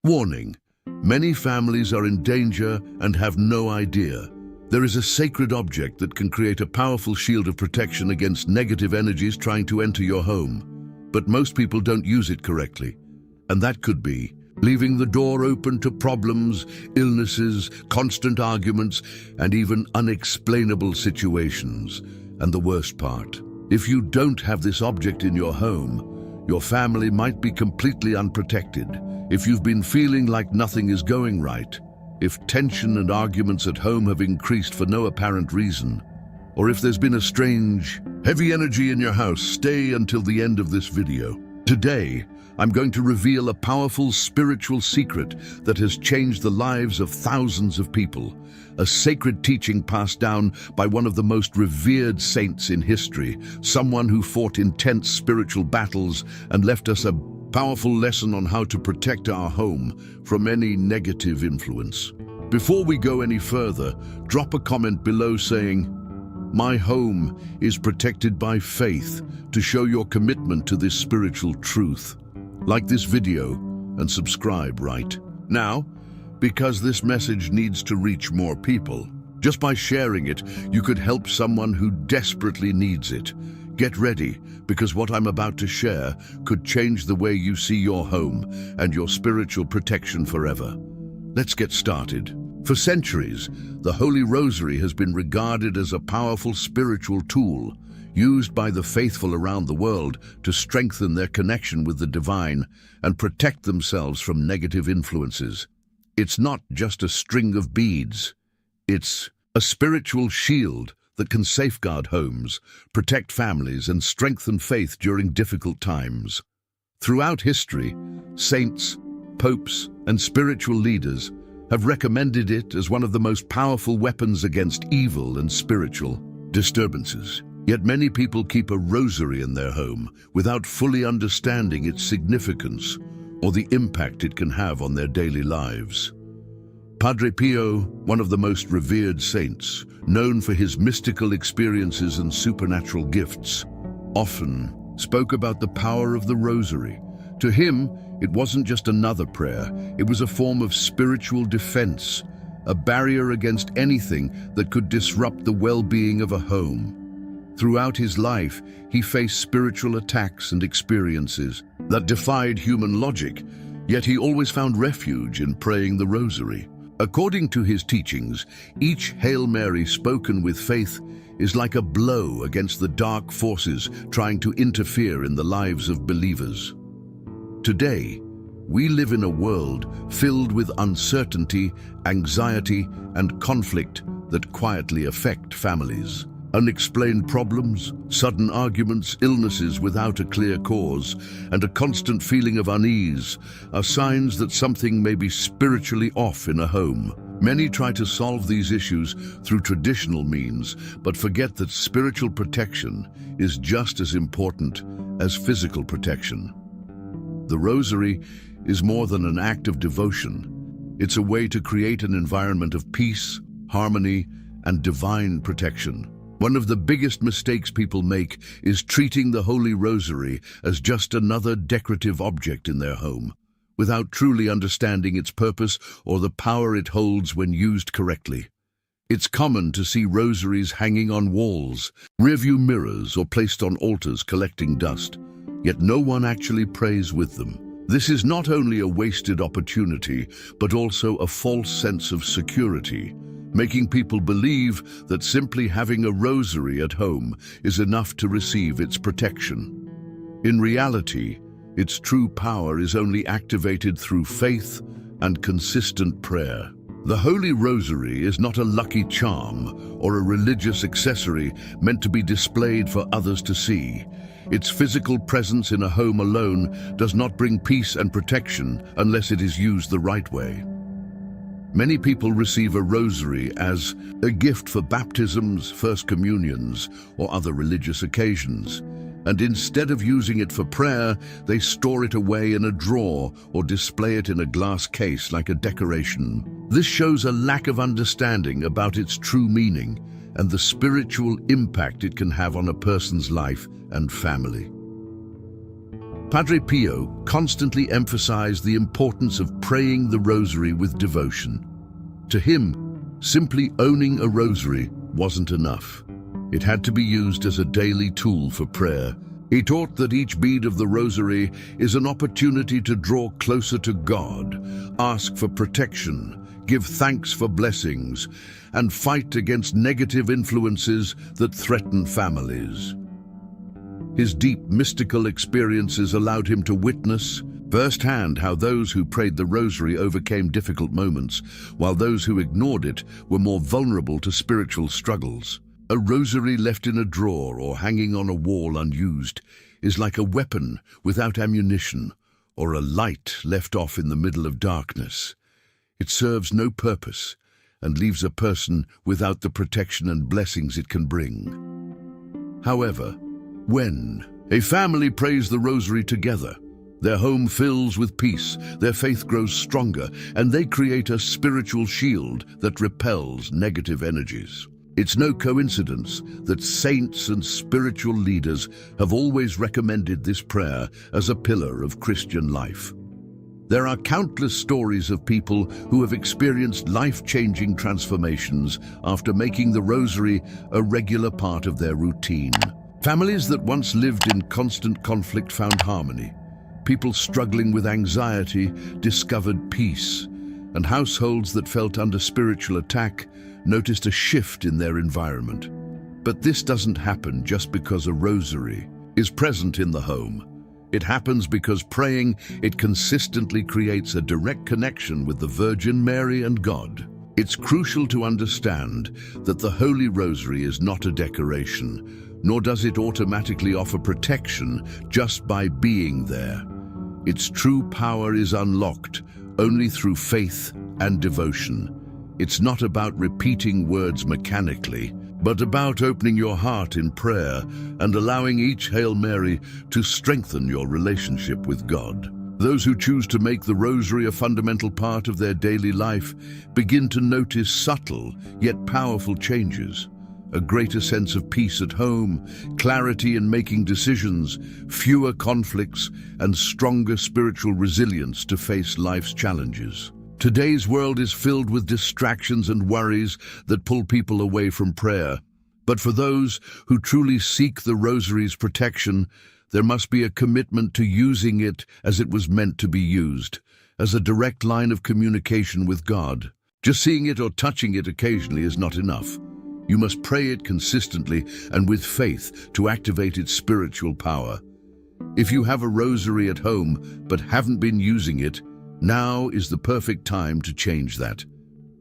Warning: many families are in danger and have no idea. There is a sacred object that can create a powerful shield of protection against negative energies trying to enter your home. But most people don't use it correctly. And that could be leaving the door open to problems, illnesses, constant arguments, and even unexplainable situations. And the worst part, if you don't have this object in your home, your family might be completely unprotected. If you've been feeling like nothing is going right, if tension and arguments at home have increased for no apparent reason, or if there's been a strange, heavy energy in your house, stay until the end of this video. Today, I'm going to reveal a powerful spiritual secret that has changed the lives of thousands of people, a sacred teaching passed down by one of the most revered saints in history, someone who fought intense spiritual battles and left us a powerful lesson on how to protect our home from any negative influence. Before we go any further, drop a comment below saying, "My home is protected by faith," to show your commitment to this spiritual truth. Like this video and subscribe right now, because this message needs to reach more people. Just by sharing it, you could help someone who desperately needs it. Get ready, because what I'm about to share could change the way you see your home and your spiritual protection forever. Let's get started. For centuries, the Holy Rosary has been regarded as a powerful spiritual tool, used by the faithful around the world to strengthen their connection with the divine and protect themselves from negative influences. It's not just a string of beads. It's a spiritual shield that can safeguard homes, protect families, and strengthen faith during difficult times. Throughout history, saints, popes, and spiritual leaders have recommended it as one of the most powerful weapons against evil and spiritual disturbances. Yet many people keep a rosary in their home without fully understanding its significance or the impact it can have on their daily lives. Padre Pio, one of the most revered saints, known for his mystical experiences and supernatural gifts, often spoke about the power of the rosary. To him, it wasn't just another prayer, it was a form of spiritual defense, a barrier against anything that could disrupt the well-being of a home. Throughout his life, he faced spiritual attacks and experiences that defied human logic, yet he always found refuge in praying the rosary. According to his teachings, each Hail Mary spoken with faith is like a blow against the dark forces trying to interfere in the lives of believers. Today, we live in a world filled with uncertainty, anxiety, and conflict that quietly affect families. Unexplained problems, sudden arguments, illnesses without a clear cause, and a constant feeling of unease are signs that something may be spiritually off in a home. Many try to solve these issues through traditional means, but forget that spiritual protection is just as important as physical protection. The Rosary is more than an act of devotion. It's a way to create an environment of peace, harmony, and divine protection. One of the biggest mistakes people make is treating the Holy Rosary as just another decorative object in their home, without truly understanding its purpose or the power it holds when used correctly. It's common to see rosaries hanging on walls, rearview mirrors, or placed on altars collecting dust, yet no one actually prays with them. This is not only a wasted opportunity, but also a false sense of security, making people believe that simply having a rosary at home is enough to receive its protection. In reality, its true power is only activated through faith and consistent prayer. The Holy Rosary is not a lucky charm or a religious accessory meant to be displayed for others to see. Its physical presence in a home alone does not bring peace and protection unless it is used the right way. Many people receive a rosary as a gift for baptisms, first communions, or other religious occasions, and instead of using it for prayer, they store it away in a drawer or display it in a glass case like a decoration. This shows a lack of understanding about its true meaning and the spiritual impact it can have on a person's life and family. Padre Pio constantly emphasized the importance of praying the Rosary with devotion. To him, simply owning a rosary wasn't enough. It had to be used as a daily tool for prayer. He taught that each bead of the Rosary is an opportunity to draw closer to God, ask for protection, give thanks for blessings, and fight against negative influences that threaten families. His deep mystical experiences allowed him to witness firsthand how those who prayed the Rosary overcame difficult moments, while those who ignored it were more vulnerable to spiritual struggles. A rosary left in a drawer or hanging on a wall unused is like a weapon without ammunition, or a light left off in the middle of darkness. It serves no purpose and leaves a person without the protection and blessings it can bring. However, when a family prays the Rosary together, their home fills with peace, their faith grows stronger, and they create a spiritual shield that repels negative energies. It's no coincidence that saints and spiritual leaders have always recommended this prayer as a pillar of Christian life. There are countless stories of people who have experienced life-changing transformations after making the Rosary a regular part of their routine. Families that once lived in constant conflict found harmony. People struggling with anxiety discovered peace, and households that felt under spiritual attack noticed a shift in their environment. But this doesn't happen just because a rosary is present in the home. It happens because praying it consistently creates a direct connection with the Virgin Mary and God. It's crucial to understand that the Holy Rosary is not a decoration, nor does it automatically offer protection just by being there. Its true power is unlocked only through faith and devotion. It's not about repeating words mechanically, but about opening your heart in prayer and allowing each Hail Mary to strengthen your relationship with God. Those who choose to make the Rosary a fundamental part of their daily life begin to notice subtle yet powerful changes. A greater sense of peace at home, clarity in making decisions, fewer conflicts, and stronger spiritual resilience to face life's challenges. Today's world is filled with distractions and worries that pull people away from prayer. But for those who truly seek the Rosary's protection, there must be a commitment to using it as it was meant to be used, as a direct line of communication with God. Just seeing it or touching it occasionally is not enough. You must pray it consistently and with faith to activate its spiritual power. If you have a rosary at home but haven't been using it, now is the perfect time to change that.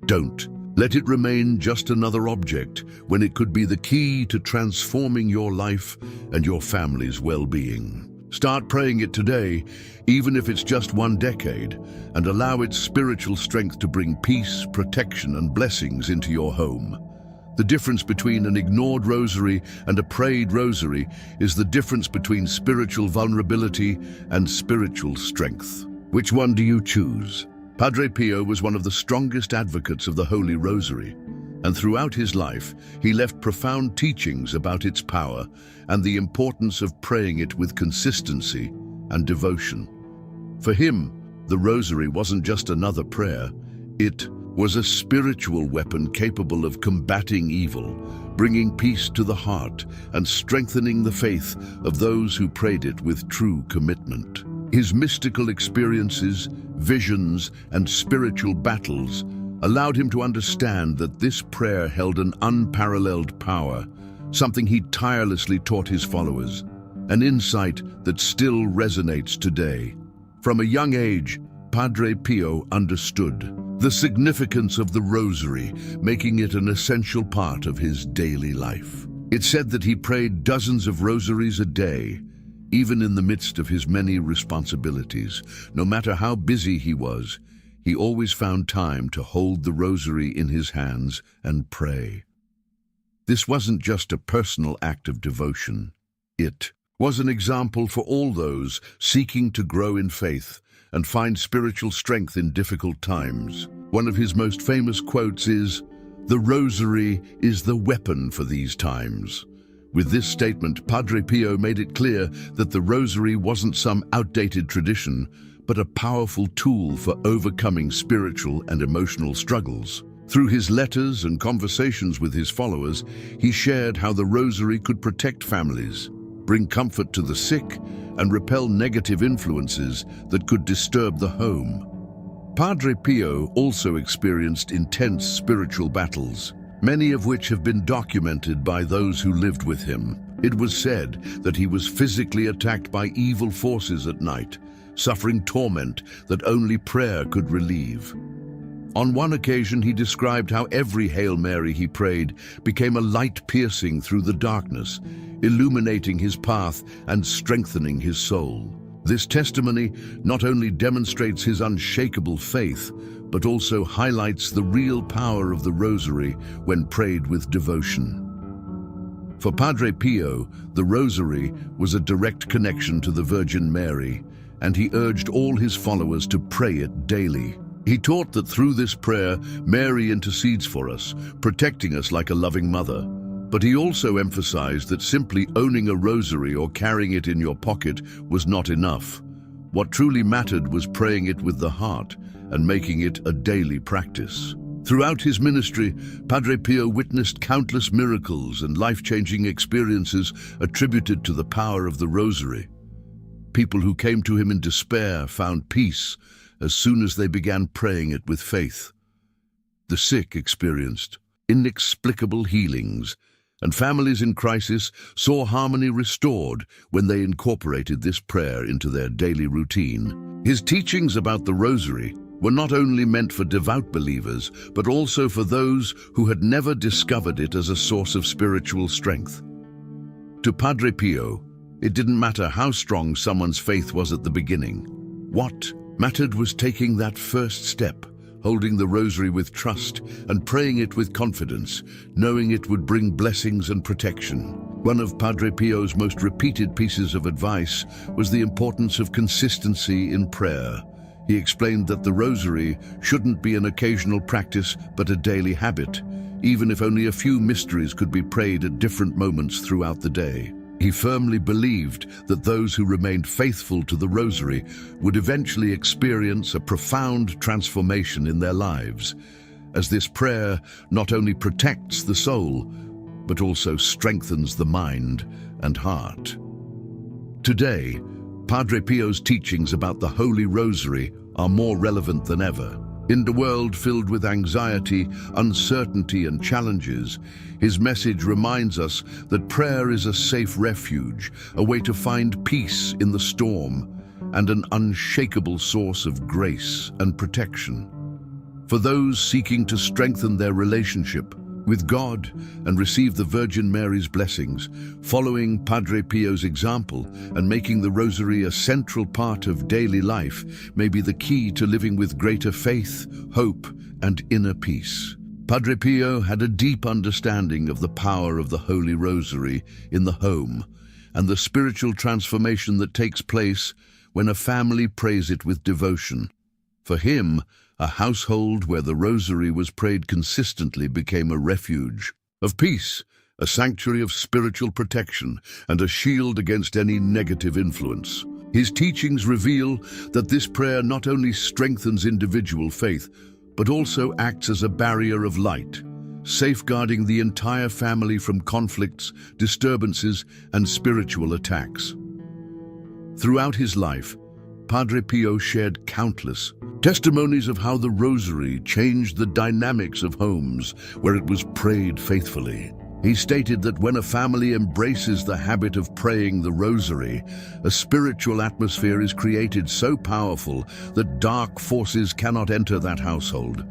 Don't let it remain just another object when it could be the key to transforming your life and your family's well-being. Start praying it today, even if it's just one decade, and allow its spiritual strength to bring peace, protection, and blessings into your home. The difference between an ignored rosary and a prayed rosary is the difference between spiritual vulnerability and spiritual strength. Which one do you choose? Padre Pio was one of the strongest advocates of the Holy Rosary, and throughout his life, he left profound teachings about its power and the importance of praying it with consistency and devotion. For him, the Rosary wasn't just another prayer, it was a spiritual weapon capable of combating evil, bringing peace to the heart, and strengthening the faith of those who prayed it with true commitment. His mystical experiences, visions, and spiritual battles allowed him to understand that this prayer held an unparalleled power, something he tirelessly taught his followers, an insight that still resonates today. From a young age, Padre Pio understood the significance of the Rosary, making it an essential part of his daily life. It's said that he prayed dozens of rosaries a day, even in the midst of his many responsibilities. No matter how busy he was, he always found time to hold the Rosary in his hands and pray. This wasn't just a personal act of devotion. It was an example for all those seeking to grow in faith and find spiritual strength in difficult times. One of his most famous quotes is, "The Rosary is the weapon for these times." With this statement, Padre Pio made it clear that the Rosary wasn't some outdated tradition, but a powerful tool for overcoming spiritual and emotional struggles. Through his letters and conversations with his followers, he shared how the Rosary could protect families, bring comfort to the sick, and repel negative influences that could disturb the home. Padre Pio also experienced intense spiritual battles, many of which have been documented by those who lived with him. It was said that he was physically attacked by evil forces at night, suffering torment that only prayer could relieve. On one occasion, he described how every Hail Mary he prayed became a light piercing through the darkness, illuminating his path and strengthening his soul. This testimony not only demonstrates his unshakable faith, but also highlights the real power of the Rosary when prayed with devotion. For Padre Pio, the Rosary was a direct connection to the Virgin Mary, and he urged all his followers to pray it daily. He taught that through this prayer, Mary intercedes for us, protecting us like a loving mother. But he also emphasized that simply owning a rosary or carrying it in your pocket was not enough. What truly mattered was praying it with the heart and making it a daily practice. Throughout his ministry, Padre Pio witnessed countless miracles and life-changing experiences attributed to the power of the Rosary. People who came to him in despair found peace as soon as they began praying it with faith. The sick experienced inexplicable healings, and families in crisis saw harmony restored when they incorporated this prayer into their daily routine. His teachings about the Rosary were not only meant for devout believers, but also for those who had never discovered it as a source of spiritual strength. To Padre Pio, it didn't matter how strong someone's faith was at the beginning. What mattered was taking that first step, holding the Rosary with trust and praying it with confidence, knowing it would bring blessings and protection. One of Padre Pio's most repeated pieces of advice was the importance of consistency in prayer. He explained that the Rosary shouldn't be an occasional practice, but a daily habit, even if only a few mysteries could be prayed at different moments throughout the day. He firmly believed that those who remained faithful to the Rosary would eventually experience a profound transformation in their lives, as this prayer not only protects the soul, but also strengthens the mind and heart. Today, Padre Pio's teachings about the Holy Rosary are more relevant than ever. In a world filled with anxiety, uncertainty, and challenges, his message reminds us that prayer is a safe refuge, a way to find peace in the storm, and an unshakable source of grace and protection. For those seeking to strengthen their relationship with God and receive the Virgin Mary's blessings, following Padre Pio's example and making the Rosary a central part of daily life may be the key to living with greater faith, hope, and inner peace. Padre Pio had a deep understanding of the power of the Holy Rosary in the home and the spiritual transformation that takes place when a family prays it with devotion. For him, a household where the Rosary was prayed consistently became a refuge of peace, a sanctuary of spiritual protection, and a shield against any negative influence. His teachings reveal that this prayer not only strengthens individual faith, but also acts as a barrier of light, safeguarding the entire family from conflicts, disturbances, and spiritual attacks. Throughout his life, Padre Pio shared countless testimonies of how the Rosary changed the dynamics of homes where it was prayed faithfully. He stated that when a family embraces the habit of praying the Rosary, a spiritual atmosphere is created so powerful that dark forces cannot enter that household.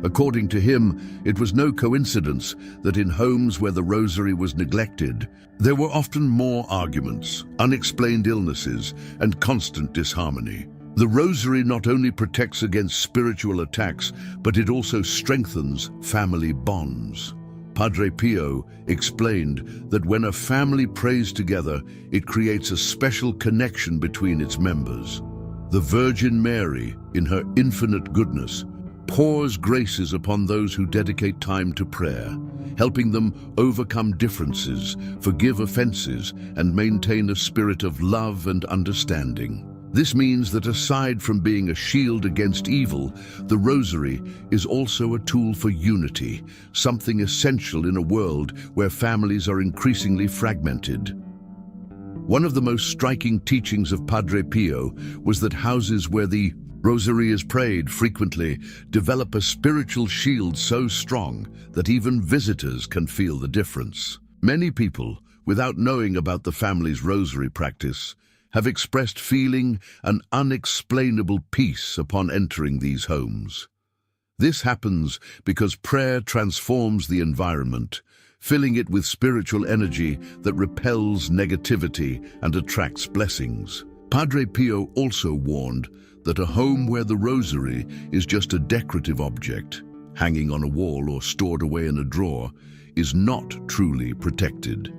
According to him, it was no coincidence that in homes where the Rosary was neglected, there were often more arguments, unexplained illnesses, and constant disharmony. The Rosary not only protects against spiritual attacks, but it also strengthens family bonds. Padre Pio explained that when a family prays together, it creates a special connection between its members. The Virgin Mary, in her infinite goodness, pours graces upon those who dedicate time to prayer, helping them overcome differences, forgive offenses, and maintain a spirit of love and understanding. This means that aside from being a shield against evil, the Rosary is also a tool for unity, something essential in a world where families are increasingly fragmented. One of the most striking teachings of Padre Pio was that houses where the Rosary is prayed frequently develop a spiritual shield so strong that even visitors can feel the difference. Many people, without knowing about the family's Rosary practice, have expressed feeling an unexplainable peace upon entering these homes. This happens because prayer transforms the environment, filling it with spiritual energy that repels negativity and attracts blessings. Padre Pio also warned that a home where the Rosary is just a decorative object, hanging on a wall or stored away in a drawer, is not truly protected.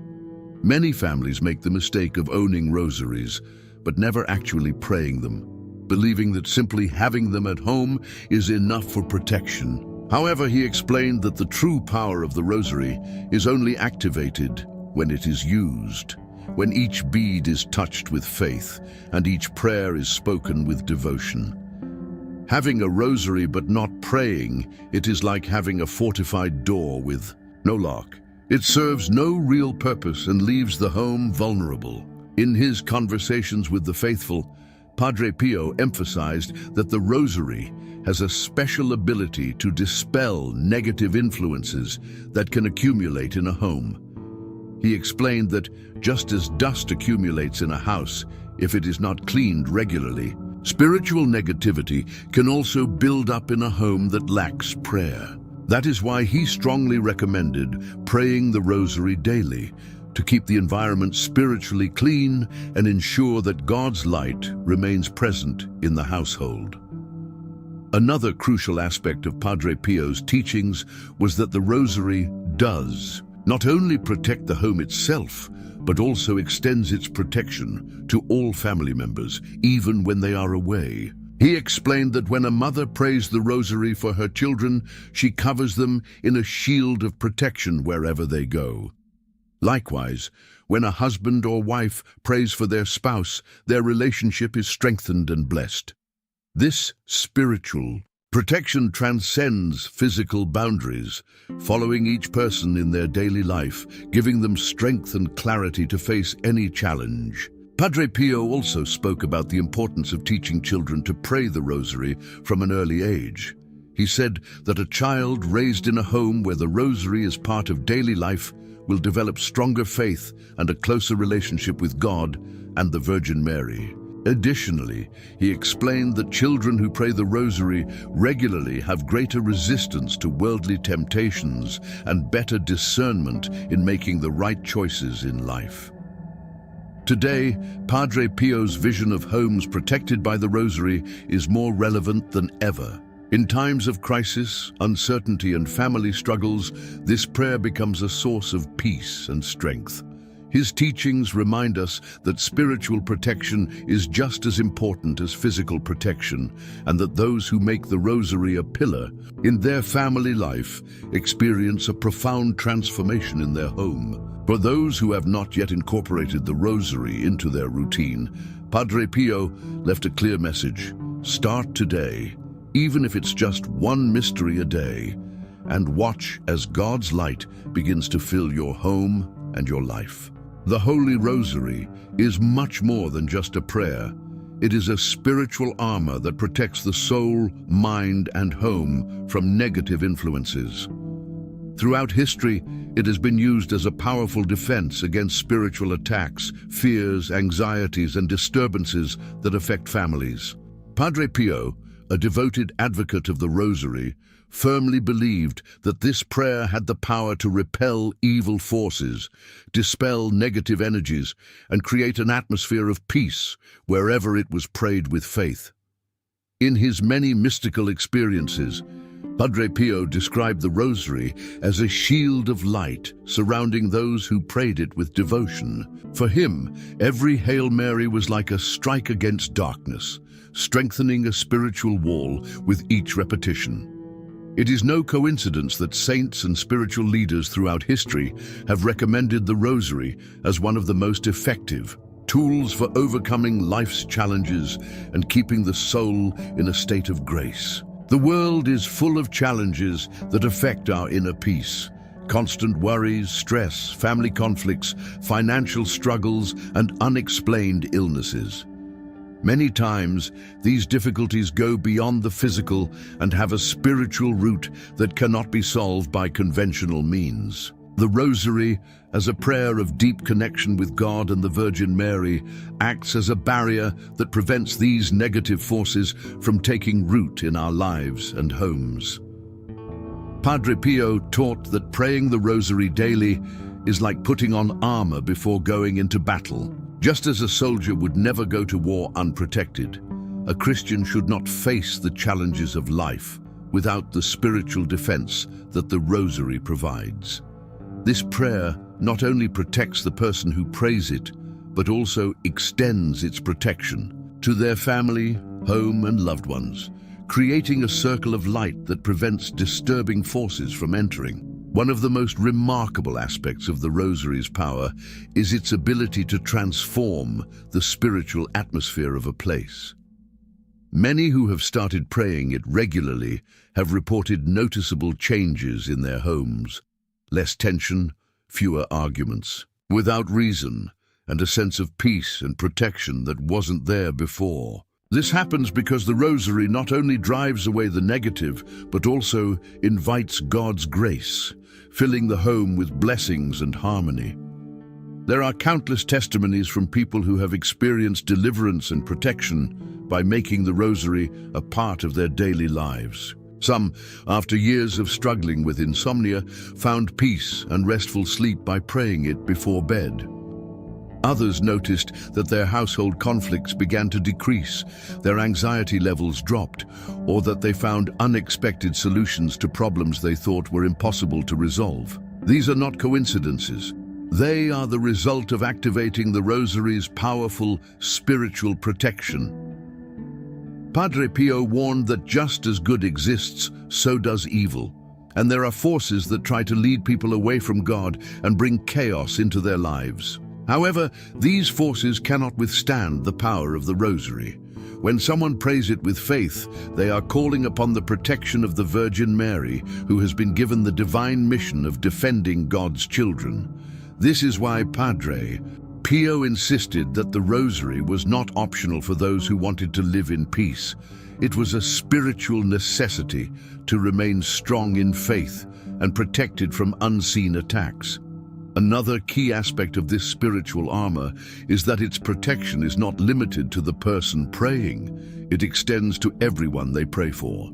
Many families make the mistake of owning rosaries, but never actually praying them, believing that simply having them at home is enough for protection. However, he explained that the true power of the Rosary is only activated when it is used, when each bead is touched with faith and each prayer is spoken with devotion. Having a Rosary but not praying, it is like having a fortified door with no lock. It serves no real purpose and leaves the home vulnerable. In his conversations with the faithful, Padre Pio emphasized that the Rosary has a special ability to dispel negative influences that can accumulate in a home. He explained that just as dust accumulates in a house if it is not cleaned regularly, spiritual negativity can also build up in a home that lacks prayer. That is why he strongly recommended praying the Rosary daily to keep the environment spiritually clean and ensure that God's light remains present in the household. Another crucial aspect of Padre Pio's teachings was that the Rosary does not only protect the home itself, but also extends its protection to all family members, even when they are away. He explained that when a mother prays the Rosary for her children, she covers them in a shield of protection wherever they go. Likewise, when a husband or wife prays for their spouse, their relationship is strengthened and blessed. This spiritual protection transcends physical boundaries, following each person in their daily life, giving them strength and clarity to face any challenge. Padre Pio also spoke about the importance of teaching children to pray the Rosary from an early age. He said that a child raised in a home where the Rosary is part of daily life will develop stronger faith and a closer relationship with God and the Virgin Mary. Additionally, he explained that children who pray the Rosary regularly have greater resistance to worldly temptations and better discernment in making the right choices in life. Today, Padre Pio's vision of homes protected by the Rosary is more relevant than ever. In times of crisis, uncertainty, and family struggles, this prayer becomes a source of peace and strength. His teachings remind us that spiritual protection is just as important as physical protection, and that those who make the Rosary a pillar in their family life experience a profound transformation in their home. For those who have not yet incorporated the Rosary into their routine, Padre Pio left a clear message. Start today, even if it's just one mystery a day, and watch as God's light begins to fill your home and your life. The Holy Rosary is much more than just a prayer. It is a spiritual armor that protects the soul, mind, and home from negative influences. Throughout history, it has been used as a powerful defense against spiritual attacks, fears, anxieties, and disturbances that affect families. Padre Pio, a devoted advocate of the Rosary, firmly believed that this prayer had the power to repel evil forces, dispel negative energies, and create an atmosphere of peace wherever it was prayed with faith. In his many mystical experiences, Padre Pio described the Rosary as a shield of light surrounding those who prayed it with devotion. For him, every Hail Mary was like a strike against darkness, strengthening a spiritual wall with each repetition. It is no coincidence that saints and spiritual leaders throughout history have recommended the Rosary as one of the most effective tools for overcoming life's challenges and keeping the soul in a state of grace. The world is full of challenges that affect our inner peace. Constant worries, stress, family conflicts, financial struggles, and unexplained illnesses. Many times, these difficulties go beyond the physical and have a spiritual root that cannot be solved by conventional means. The Rosary, as a prayer of deep connection with God and the Virgin Mary, acts as a barrier that prevents these negative forces from taking root in our lives and homes. Padre Pio taught that praying the Rosary daily is like putting on armor before going into battle. Just as a soldier would never go to war unprotected, a Christian should not face the challenges of life without the spiritual defense that the Rosary provides. This prayer not only protects the person who prays it, but also extends its protection to their family, home, and loved ones, creating a circle of light that prevents disturbing forces from entering. One of the most remarkable aspects of the Rosary's power is its ability to transform the spiritual atmosphere of a place. Many who have started praying it regularly have reported noticeable changes in their homes. Less tension, fewer arguments, without reason, and a sense of peace and protection that wasn't there before. This happens because the Rosary not only drives away the negative, but also invites God's grace, filling the home with blessings and harmony. There are countless testimonies from people who have experienced deliverance and protection by making the Rosary a part of their daily lives. Some, after years of struggling with insomnia, found peace and restful sleep by praying it before bed. Others noticed that their household conflicts began to decrease, their anxiety levels dropped, or that they found unexpected solutions to problems they thought were impossible to resolve. These are not coincidences. They are the result of activating the Rosary's powerful spiritual protection. Padre Pio warned that just as good exists, so does evil. And there are forces that try to lead people away from God and bring chaos into their lives. However, these forces cannot withstand the power of the Rosary. When someone prays it with faith, they are calling upon the protection of the Virgin Mary, who has been given the divine mission of defending God's children. This is why Padre Pio insisted that the Rosary was not optional for those who wanted to live in peace. It was a spiritual necessity to remain strong in faith and protected from unseen attacks. Another key aspect of this spiritual armor is that its protection is not limited to the person praying. It extends to everyone they pray for.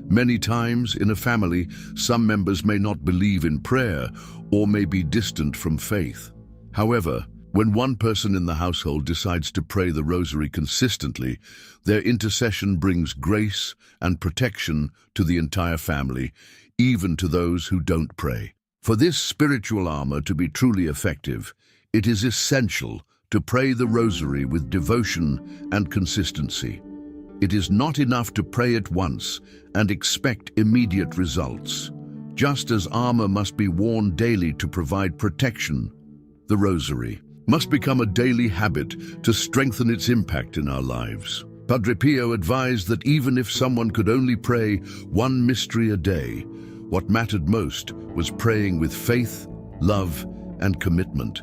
Many times in a family, some members may not believe in prayer or may be distant from faith. However, when one person in the household decides to pray the Rosary consistently, their intercession brings grace and protection to the entire family, even to those who don't pray. For this spiritual armor to be truly effective, it is essential to pray the Rosary with devotion and consistency. It is not enough to pray it once and expect immediate results. Just as armor must be worn daily to provide protection, the Rosary must become a daily habit to strengthen its impact in our lives. Padre Pio advised that even if someone could only pray one mystery a day, what mattered most was praying with faith, love, and commitment.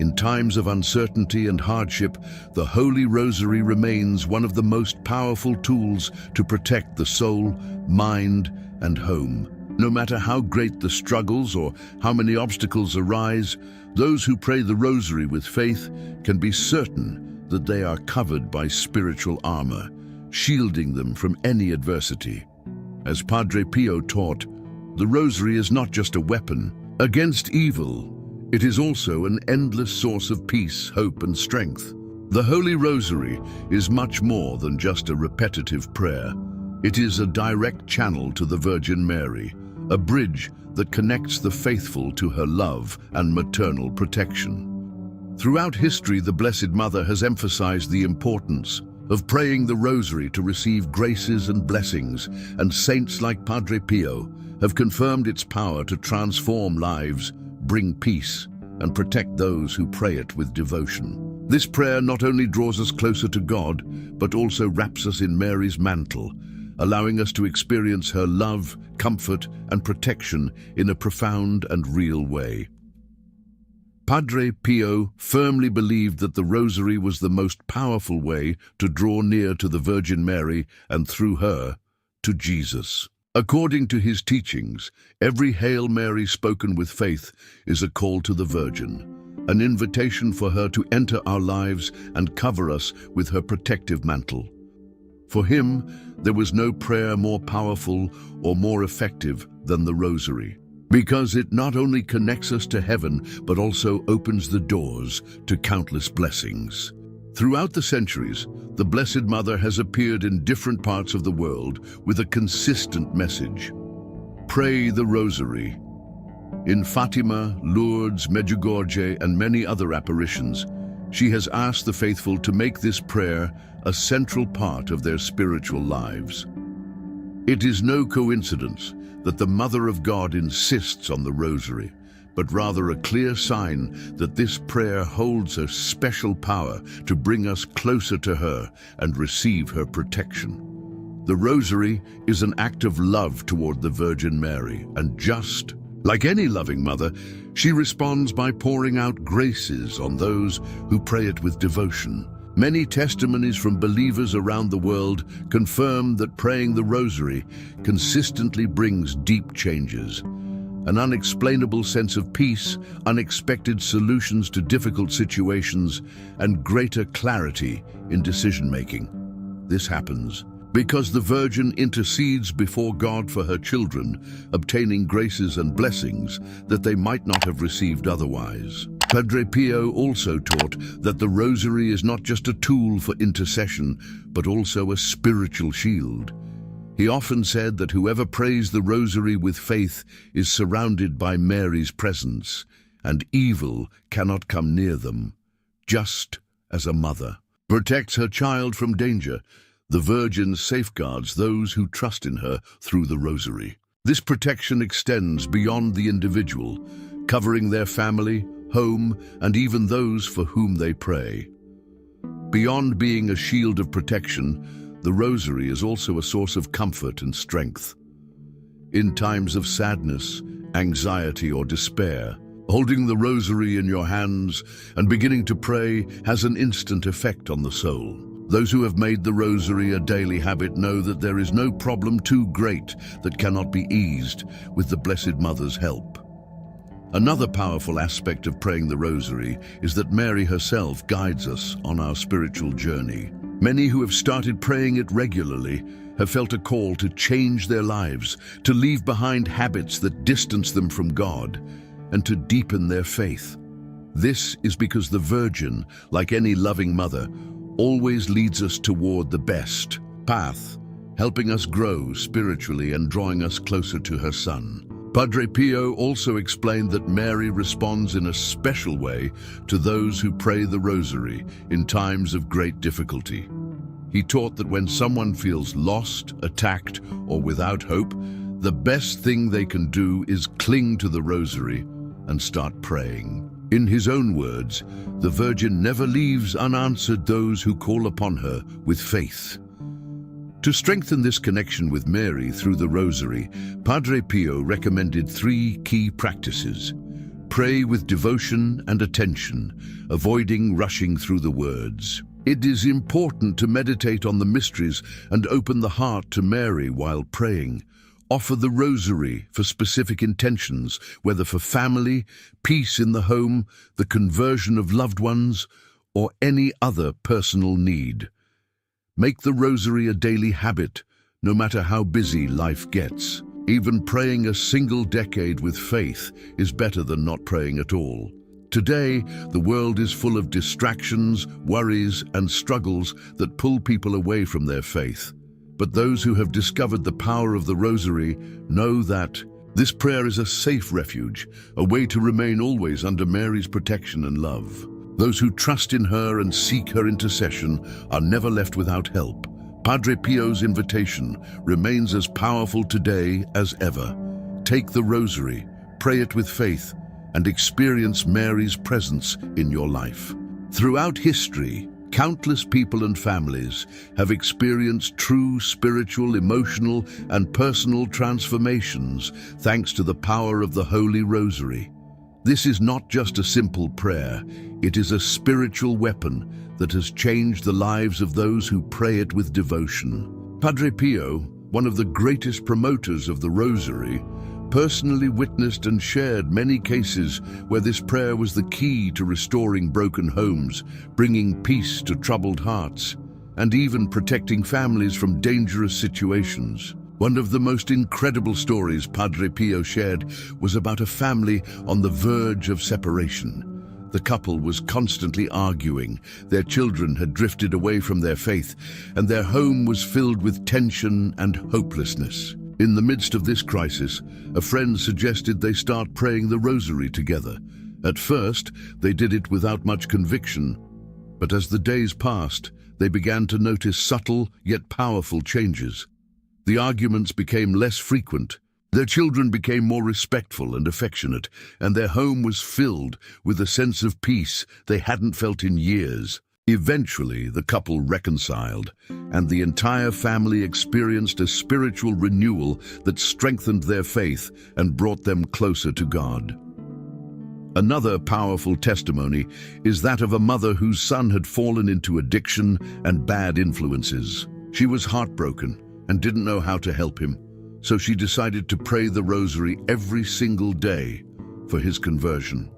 In times of uncertainty and hardship, the Holy Rosary remains one of the most powerful tools to protect the soul, mind, and home. No matter how great the struggles or how many obstacles arise, those who pray the Rosary with faith can be certain that they are covered by spiritual armor, shielding them from any adversity. As Padre Pio taught, the Rosary is not just a weapon against evil, it is also an endless source of peace, hope, and strength. The Holy Rosary is much more than just a repetitive prayer. It is a direct channel to the Virgin Mary, a bridge that connects the faithful to her love and maternal protection. Throughout history, the Blessed Mother has emphasized the importance of praying the Rosary to receive graces and blessings, and saints like Padre Pio have confirmed its power to transform lives, bring peace, and protect those who pray it with devotion. This prayer not only draws us closer to God, but also wraps us in Mary's mantle, allowing us to experience her love, comfort, and protection in a profound and real way. Padre Pio firmly believed that the Rosary was the most powerful way to draw near to the Virgin Mary and, through her, to Jesus. According to his teachings, every Hail Mary spoken with faith is a call to the Virgin, an invitation for her to enter our lives and cover us with her protective mantle. For him, there was no prayer more powerful or more effective than the Rosary, because it not only connects us to heaven, but also opens the doors to countless blessings. Throughout the centuries, the Blessed Mother has appeared in different parts of the world with a consistent message. Pray the Rosary. In Fatima, Lourdes, Medjugorje, and many other apparitions, she has asked the faithful to make this prayer a central part of their spiritual lives. It is no coincidence that the Mother of God insists on the Rosary, but rather a clear sign that this prayer holds a special power to bring us closer to her and receive her protection. The Rosary is an act of love toward the Virgin Mary, and just like any loving mother, she responds by pouring out graces on those who pray it with devotion. Many testimonies from believers around the world confirm that praying the Rosary consistently brings deep changes. An unexplainable sense of peace, unexpected solutions to difficult situations, and greater clarity in decision-making. This happens because the Virgin intercedes before God for her children, obtaining graces and blessings that they might not have received otherwise. Padre Pio also taught that the Rosary is not just a tool for intercession, but also a spiritual shield. He often said that whoever prays the Rosary with faith is surrounded by Mary's presence, and evil cannot come near them. Just as a mother protects her child from danger, the Virgin safeguards those who trust in her through the Rosary. This protection extends beyond the individual, covering their family, home, and even those for whom they pray. Beyond being a shield of protection, the Rosary is also a source of comfort and strength. In times of sadness, anxiety, or despair, holding the Rosary in your hands and beginning to pray has an instant effect on the soul. Those who have made the Rosary a daily habit know that there is no problem too great that cannot be eased with the Blessed Mother's help. Another powerful aspect of praying the Rosary is that Mary herself guides us on our spiritual journey. Many who have started praying it regularly have felt a call to change their lives, to leave behind habits that distance them from God, and to deepen their faith. This is because the Virgin, like any loving mother, always leads us toward the best path, helping us grow spiritually and drawing us closer to her Son. Padre Pio also explained that Mary responds in a special way to those who pray the Rosary in times of great difficulty. He taught that when someone feels lost, attacked, or without hope, the best thing they can do is cling to the Rosary and start praying. In his own words, the Virgin never leaves unanswered those who call upon her with faith. To strengthen this connection with Mary through the Rosary, Padre Pio recommended 3 key practices. Pray with devotion and attention, avoiding rushing through the words. It is important to meditate on the mysteries and open the heart to Mary while praying. Offer the Rosary for specific intentions, whether for family, peace in the home, the conversion of loved ones, or any other personal need. Make the Rosary a daily habit, no matter how busy life gets. Even praying a single decade with faith is better than not praying at all. Today, the world is full of distractions, worries, and struggles that pull people away from their faith. But those who have discovered the power of the Rosary know that this prayer is a safe refuge, a way to remain always under Mary's protection and love. Those who trust in her and seek her intercession are never left without help. Padre Pio's invitation remains as powerful today as ever. Take the Rosary, pray it with faith, and experience Mary's presence in your life. Throughout history, countless people and families have experienced true spiritual, emotional, and personal transformations thanks to the power of the Holy Rosary. This is not just a simple prayer, it is a spiritual weapon that has changed the lives of those who pray it with devotion. Padre Pio, one of the greatest promoters of the Rosary, personally witnessed and shared many cases where this prayer was the key to restoring broken homes, bringing peace to troubled hearts, and even protecting families from dangerous situations. One of the most incredible stories Padre Pio shared was about a family on the verge of separation. The couple was constantly arguing, their children had drifted away from their faith, and their home was filled with tension and hopelessness. In the midst of this crisis, a friend suggested they start praying the Rosary together. At first, they did it without much conviction, but as the days passed, they began to notice subtle yet powerful changes. The arguments became less frequent, their children became more respectful and affectionate, and their home was filled with a sense of peace they hadn't felt in years. Eventually, the couple reconciled, and the entire family experienced a spiritual renewal that strengthened their faith and brought them closer to God. Another powerful testimony is that of a mother whose son had fallen into addiction and bad influences. She was heartbroken and didn't know how to help him, so she decided to pray the Rosary every single day for his conversion.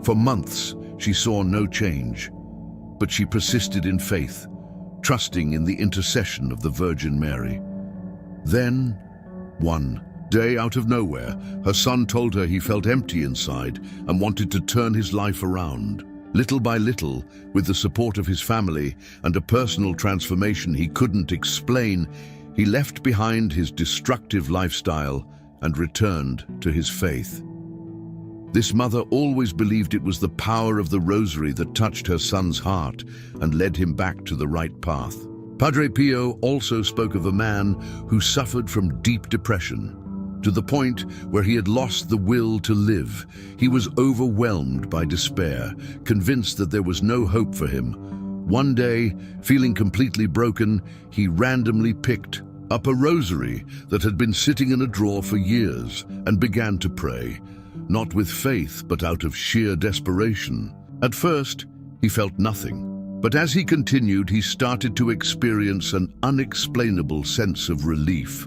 For months, she saw no change, but she persisted in faith, trusting in the intercession of the Virgin Mary. Then, one day out of nowhere, her son told her he felt empty inside and wanted to turn his life around. Little by little, with the support of his family and a personal transformation he couldn't explain, he left behind his destructive lifestyle and returned to his faith. This mother always believed it was the power of the Rosary that touched her son's heart and led him back to the right path. Padre Pio also spoke of a man who suffered from deep depression, to the point where he had lost the will to live. He was overwhelmed by despair, convinced that there was no hope for him. One day, feeling completely broken, he randomly picked up a rosary that had been sitting in a drawer for years and began to pray, not with faith but out of sheer desperation. At first, he felt nothing, but as he continued, he started to experience an unexplainable sense of relief.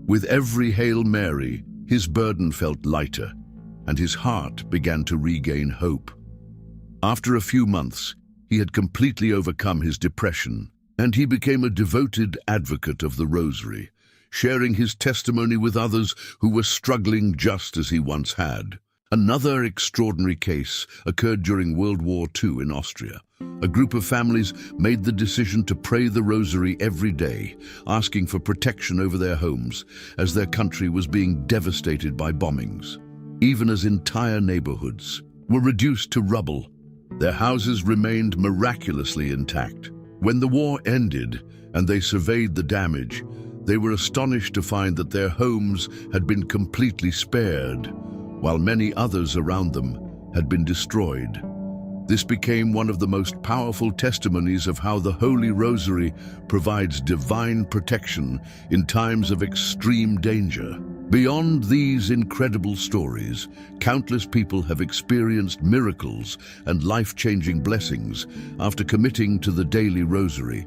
With every Hail Mary, his burden felt lighter, and his heart began to regain hope. After a few months, he had completely overcome his depression, and he became a devoted advocate of the Rosary, sharing his testimony with others who were struggling just as he once had. Another extraordinary case occurred during World War II in Austria. A group of families made the decision to pray the Rosary every day, asking for protection over their homes as their country was being devastated by bombings. Even as entire neighborhoods were reduced to rubble, their houses remained miraculously intact. When the war ended and they surveyed the damage, they were astonished to find that their homes had been completely spared, while many others around them had been destroyed. This became one of the most powerful testimonies of how the Holy Rosary provides divine protection in times of extreme danger. Beyond these incredible stories, countless people have experienced miracles and life-changing blessings after committing to the daily Rosary.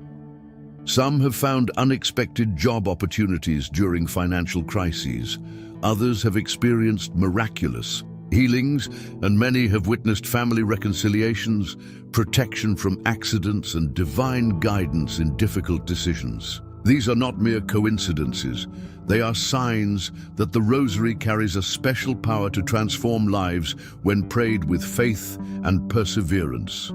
Some have found unexpected job opportunities during financial crises. Others have experienced miraculous healings, and many have witnessed family reconciliations, protection from accidents, and divine guidance in difficult decisions. These are not mere coincidences. They are signs that the Rosary carries a special power to transform lives when prayed with faith and perseverance.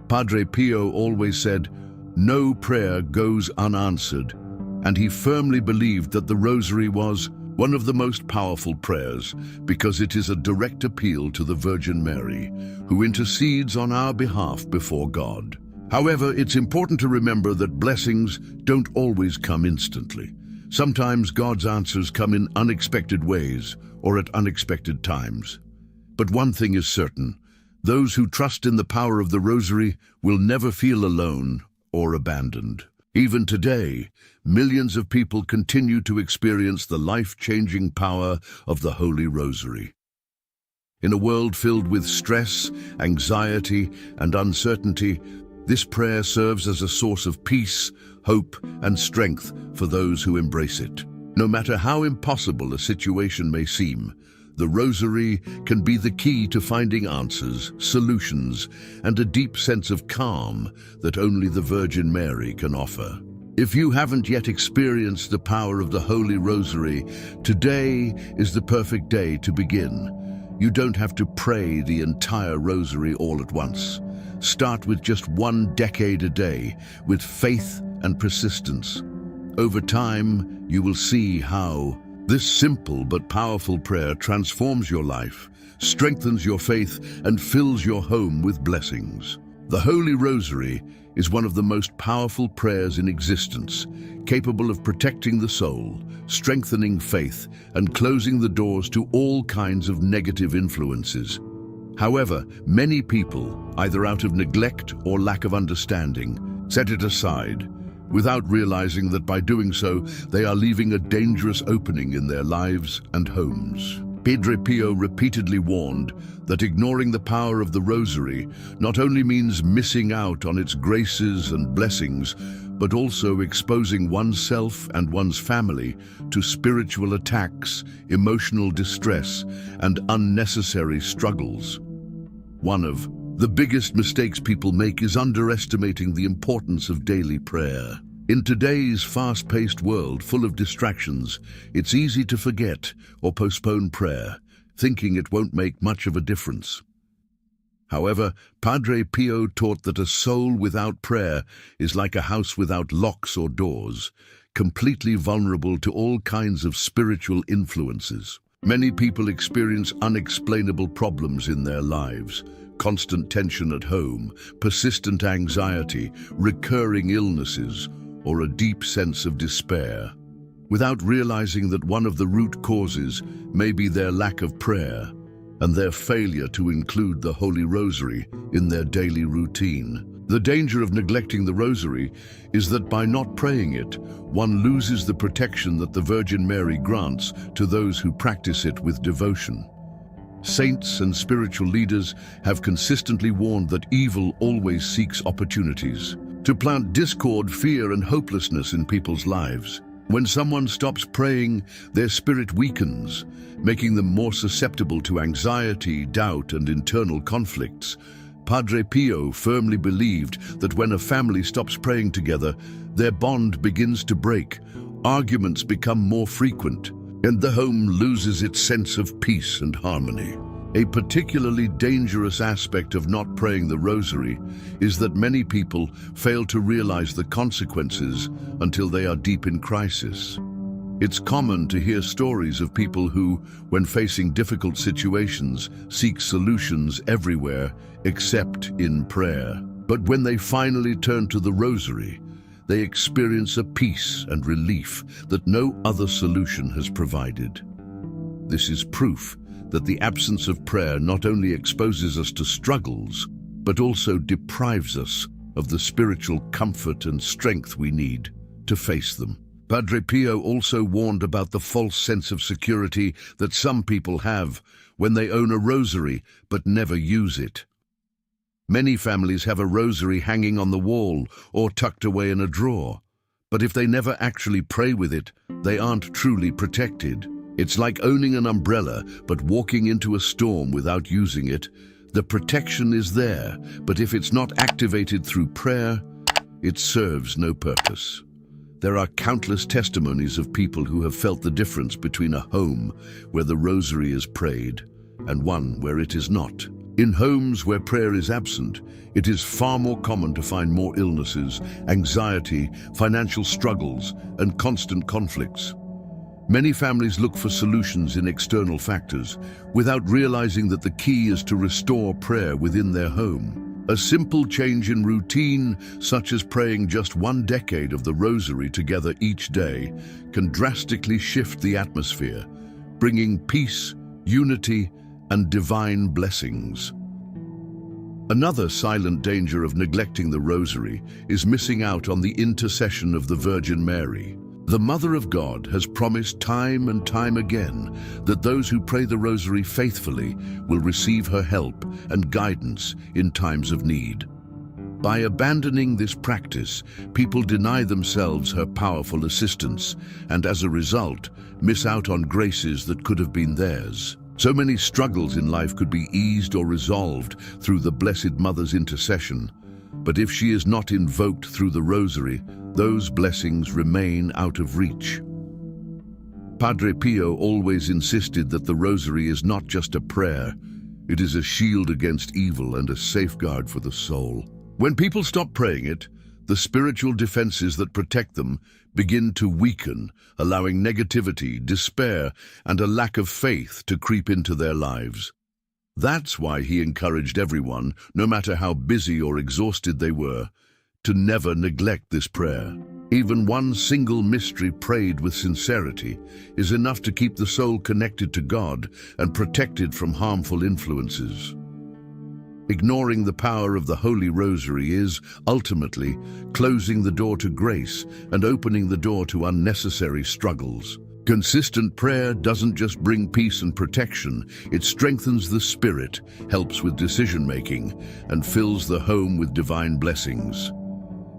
Padre Pio always said, "No prayer goes unanswered," and he firmly believed that the Rosary was one of the most powerful prayers because it is a direct appeal to the Virgin Mary, who intercedes on our behalf before God. However, it's important to remember that blessings don't always come instantly. Sometimes God's answers come in unexpected ways or at unexpected times. But one thing is certain: those who trust in the power of the Rosary will never feel alone or abandoned. Even today, millions of people continue to experience the life-changing power of the Holy Rosary. In a world filled with stress, anxiety, and uncertainty, this prayer serves as a source of peace, hope, and strength for those who embrace it. No matter how impossible a situation may seem, the Rosary can be the key to finding answers, solutions, and a deep sense of calm that only the Virgin Mary can offer. If you haven't yet experienced the power of the Holy Rosary, today is the perfect day to begin. You don't have to pray the entire Rosary all at once. Start with just 1 decade a day, with faith and persistence. Over time, you will see how this simple but powerful prayer transforms your life, strengthens your faith, and fills your home with blessings. The Holy Rosary is one of the most powerful prayers in existence, capable of protecting the soul, strengthening faith, and closing the doors to all kinds of negative influences. However, many people, either out of neglect or lack of understanding, set it aside, without realizing that by doing so, they are leaving a dangerous opening in their lives and homes. Padre Pio repeatedly warned that ignoring the power of the Rosary not only means missing out on its graces and blessings, but also exposing oneself and one's family to spiritual attacks, emotional distress, and unnecessary struggles. One of the biggest mistakes people make is underestimating the importance of daily prayer. In today's fast-paced world full of distractions, it's easy to forget or postpone prayer, thinking it won't make much of a difference. However, Padre Pio taught that a soul without prayer is like a house without locks or doors, completely vulnerable to all kinds of spiritual influences. Many people experience unexplainable problems in their lives: constant tension at home, persistent anxiety, recurring illnesses, or a deep sense of despair, without realizing that one of the root causes may be their lack of prayer and their failure to include the Holy Rosary in their daily routine. The danger of neglecting the Rosary is that by not praying it, one loses the protection that the Virgin Mary grants to those who practice it with devotion. Saints and spiritual leaders have consistently warned that evil always seeks opportunities to plant discord, fear, and hopelessness in people's lives. When someone stops praying, their spirit weakens, making them more susceptible to anxiety, doubt, and internal conflicts. Padre Pio firmly believed that when a family stops praying together, their bond begins to break, arguments become more frequent, and the home loses its sense of peace and harmony. A particularly dangerous aspect of not praying the Rosary is that many people fail to realize the consequences until they are deep in crisis. It's common to hear stories of people who, when facing difficult situations, seek solutions everywhere except in prayer. But when they finally turn to the Rosary, they experience a peace and relief that no other solution has provided. This is proof that the absence of prayer not only exposes us to struggles, but also deprives us of the spiritual comfort and strength we need to face them. Padre Pio also warned about the false sense of security that some people have when they own a rosary but never use it. Many families have a rosary hanging on the wall or tucked away in a drawer, but if they never actually pray with it, they aren't truly protected. It's like owning an umbrella but walking into a storm without using it. The protection is there, but if it's not activated through prayer, it serves no purpose. There are countless testimonies of people who have felt the difference between a home where the Rosary is prayed and one where it is not. In homes where prayer is absent, it is far more common to find more illnesses, anxiety, financial struggles, and constant conflicts. Many families look for solutions in external factors, without realizing that the key is to restore prayer within their home. A simple change in routine, such as praying just 1 decade of the Rosary together each day, can drastically shift the atmosphere, bringing peace, unity, and divine blessings. Another silent danger of neglecting the Rosary is missing out on the intercession of the Virgin Mary. The Mother of God has promised time and time again that those who pray the Rosary faithfully will receive her help and guidance in times of need. By abandoning this practice, people deny themselves her powerful assistance and, as a result, miss out on graces that could have been theirs. So many struggles in life could be eased or resolved through the Blessed Mother's intercession, but if she is not invoked through the Rosary, those blessings remain out of reach. Padre Pio always insisted that the Rosary is not just a prayer, it is a shield against evil and a safeguard for the soul. When people stop praying it, the spiritual defenses that protect them begin to weaken, allowing negativity, despair, and a lack of faith to creep into their lives. That's why he encouraged everyone, no matter how busy or exhausted they were, to never neglect this prayer. Even one single mystery prayed with sincerity is enough to keep the soul connected to God and protected from harmful influences. Ignoring the power of the Holy Rosary is, ultimately, closing the door to grace and opening the door to unnecessary struggles. Consistent prayer doesn't just bring peace and protection, it strengthens the spirit, helps with decision-making, and fills the home with divine blessings.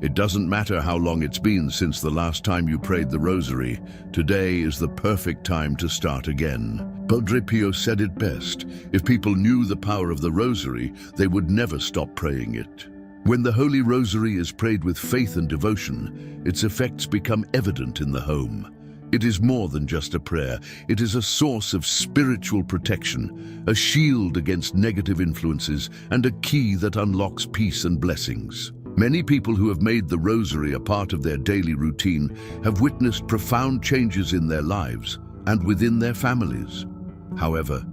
It doesn't matter how long it's been since the last time you prayed the Rosary, today is the perfect time to start again. Padre Pio said it best: if people knew the power of the Rosary, they would never stop praying it. When the Holy Rosary is prayed with faith and devotion, its effects become evident in the home. It is more than just a prayer, it is a source of spiritual protection, a shield against negative influences, and a key that unlocks peace and blessings. Many people who have made the Rosary a part of their daily routine have witnessed profound changes in their lives and within their families. However,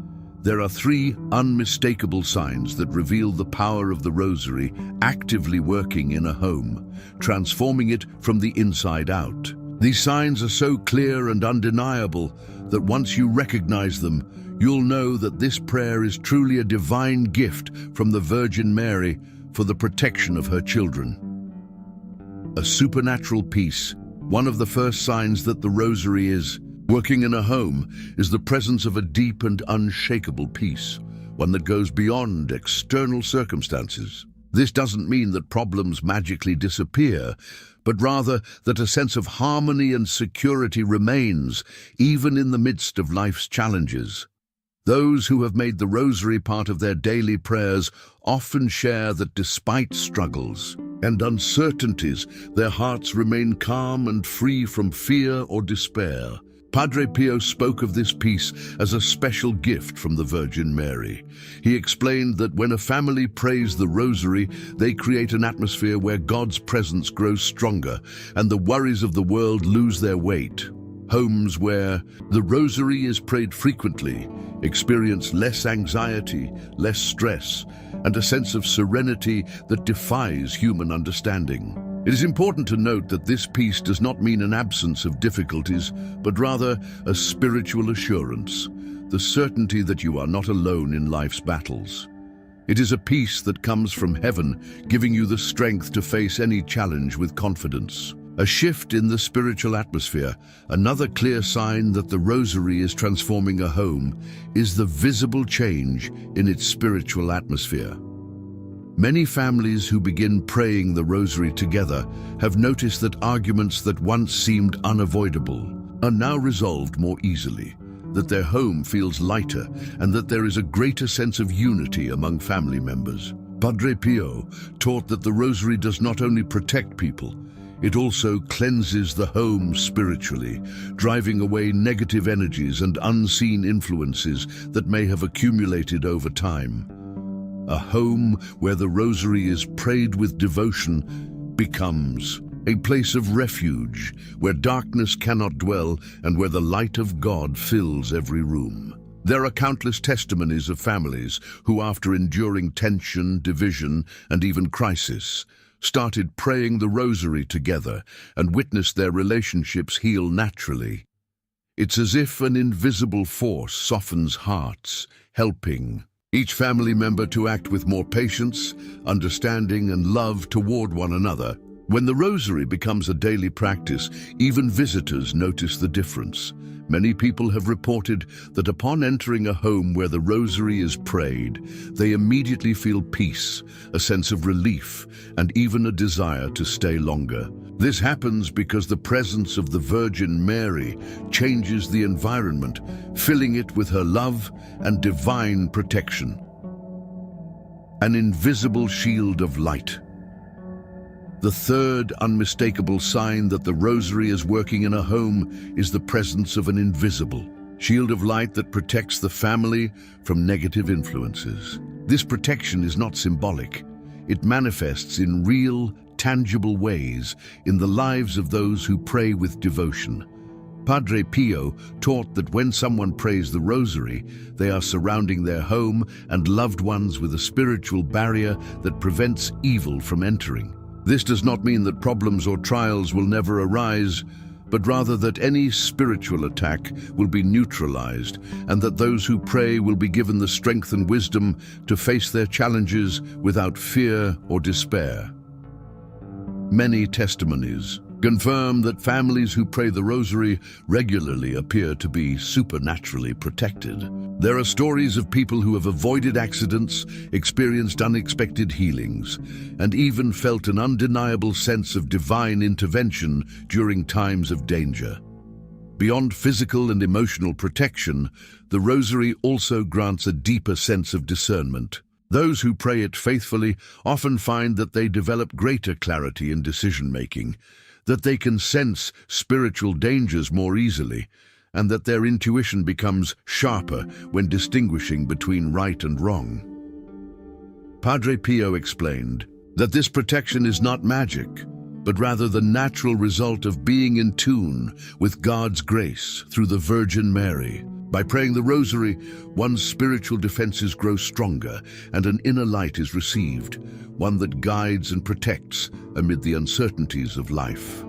there are 3 unmistakable signs that reveal the power of the Rosary actively working in a home, transforming it from the inside out. These signs are so clear and undeniable that once you recognize them, you'll know that this prayer is truly a divine gift from the Virgin Mary for the protection of her children. A supernatural peace. One of the first signs that the Rosary is working in a home is the presence of a deep and unshakable peace, one that goes beyond external circumstances. This doesn't mean that problems magically disappear, but rather that a sense of harmony and security remains, even in the midst of life's challenges. Those who have made the Rosary part of their daily prayers often share that despite struggles and uncertainties, their hearts remain calm and free from fear or despair. Padre Pio spoke of this peace as a special gift from the Virgin Mary. He explained that when a family prays the Rosary, they create an atmosphere where God's presence grows stronger and the worries of the world lose their weight. Homes where the Rosary is prayed frequently experience less anxiety, less stress, and a sense of serenity that defies human understanding. It is important to note that this peace does not mean an absence of difficulties, but rather a spiritual assurance, the certainty that you are not alone in life's battles. It is a peace that comes from heaven, giving you the strength to face any challenge with confidence. A shift in the spiritual atmosphere, another clear sign that the Rosary is transforming a home, is the visible change in its spiritual atmosphere. Many families who begin praying the Rosary together have noticed that arguments that once seemed unavoidable are now resolved more easily, that their home feels lighter, and that there is a greater sense of unity among family members. Padre Pio taught that the Rosary does not only protect people, it also cleanses the home spiritually, driving away negative energies and unseen influences that may have accumulated over time. A home where the Rosary is prayed with devotion becomes a place of refuge where darkness cannot dwell and where the light of God fills every room. There are countless testimonies of families who, after enduring tension, division, and even crisis, started praying the Rosary together and witnessed their relationships heal naturally. It's as if an invisible force softens hearts, helping each family member to act with more patience, understanding, and love toward one another. When the Rosary becomes a daily practice, even visitors notice the difference. Many people have reported that upon entering a home where the Rosary is prayed, they immediately feel peace, a sense of relief, and even a desire to stay longer. This happens because the presence of the Virgin Mary changes the environment, filling it with her love and divine protection. An invisible shield of light. The third unmistakable sign that the Rosary is working in a home is the presence of an invisible shield of light that protects the family from negative influences. This protection is not symbolic. It manifests in real, tangible ways in the lives of those who pray with devotion. Padre Pio taught that when someone prays the Rosary, they are surrounding their home and loved ones with a spiritual barrier that prevents evil from entering. This does not mean that problems or trials will never arise, but rather that any spiritual attack will be neutralized and that those who pray will be given the strength and wisdom to face their challenges without fear or despair. Many testimonies confirm that families who pray the Rosary regularly appear to be supernaturally protected. There are stories of people who have avoided accidents, experienced unexpected healings, and even felt an undeniable sense of divine intervention during times of danger. Beyond physical and emotional protection, the Rosary also grants a deeper sense of discernment. Those who pray it faithfully often find that they develop greater clarity in decision-making, that they can sense spiritual dangers more easily, and that their intuition becomes sharper when distinguishing between right and wrong. Padre Pio explained that this protection is not magic, but rather the natural result of being in tune with God's grace through the Virgin Mary. By praying the Rosary, one's spiritual defenses grow stronger and an inner light is received, one that guides and protects amid the uncertainties of life.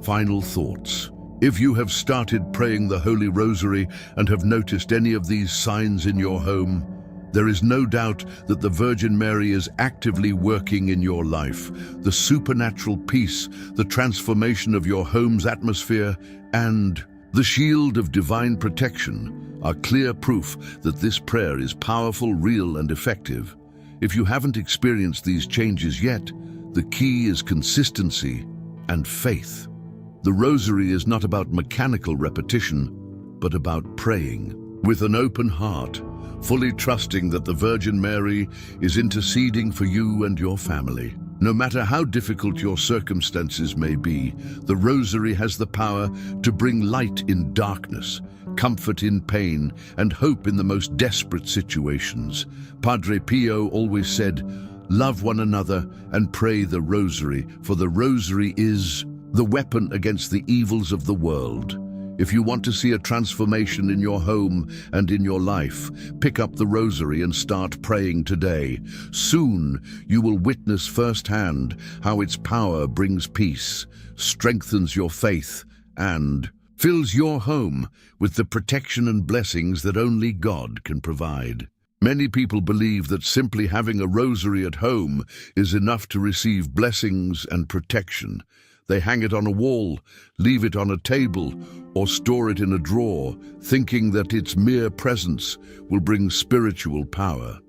Final thoughts. If you have started praying the Holy Rosary and have noticed any of these signs in your home, there is no doubt that the Virgin Mary is actively working in your life. The supernatural peace, the transformation of your home's atmosphere, and the shield of divine protection are clear proof that this prayer is powerful, real, and effective. If you haven't experienced these changes yet, the key is consistency and faith. The Rosary is not about mechanical repetition, but about praying with an open heart, fully trusting that the Virgin Mary is interceding for you and your family. No matter how difficult your circumstances may be, the Rosary has the power to bring light in darkness, comfort in pain, and hope in the most desperate situations. Padre Pio always said, "Love one another and pray the Rosary, for the Rosary is the weapon against the evils of the world." If you want to see a transformation in your home and in your life, pick up the Rosary and start praying today. Soon, you will witness firsthand how its power brings peace, strengthens your faith, and fills your home with the protection and blessings that only God can provide. Many people believe that simply having a Rosary at home is enough to receive blessings and protection. They hang it on a wall, leave it on a table, or store it in a drawer, thinking that its mere presence will bring spiritual power.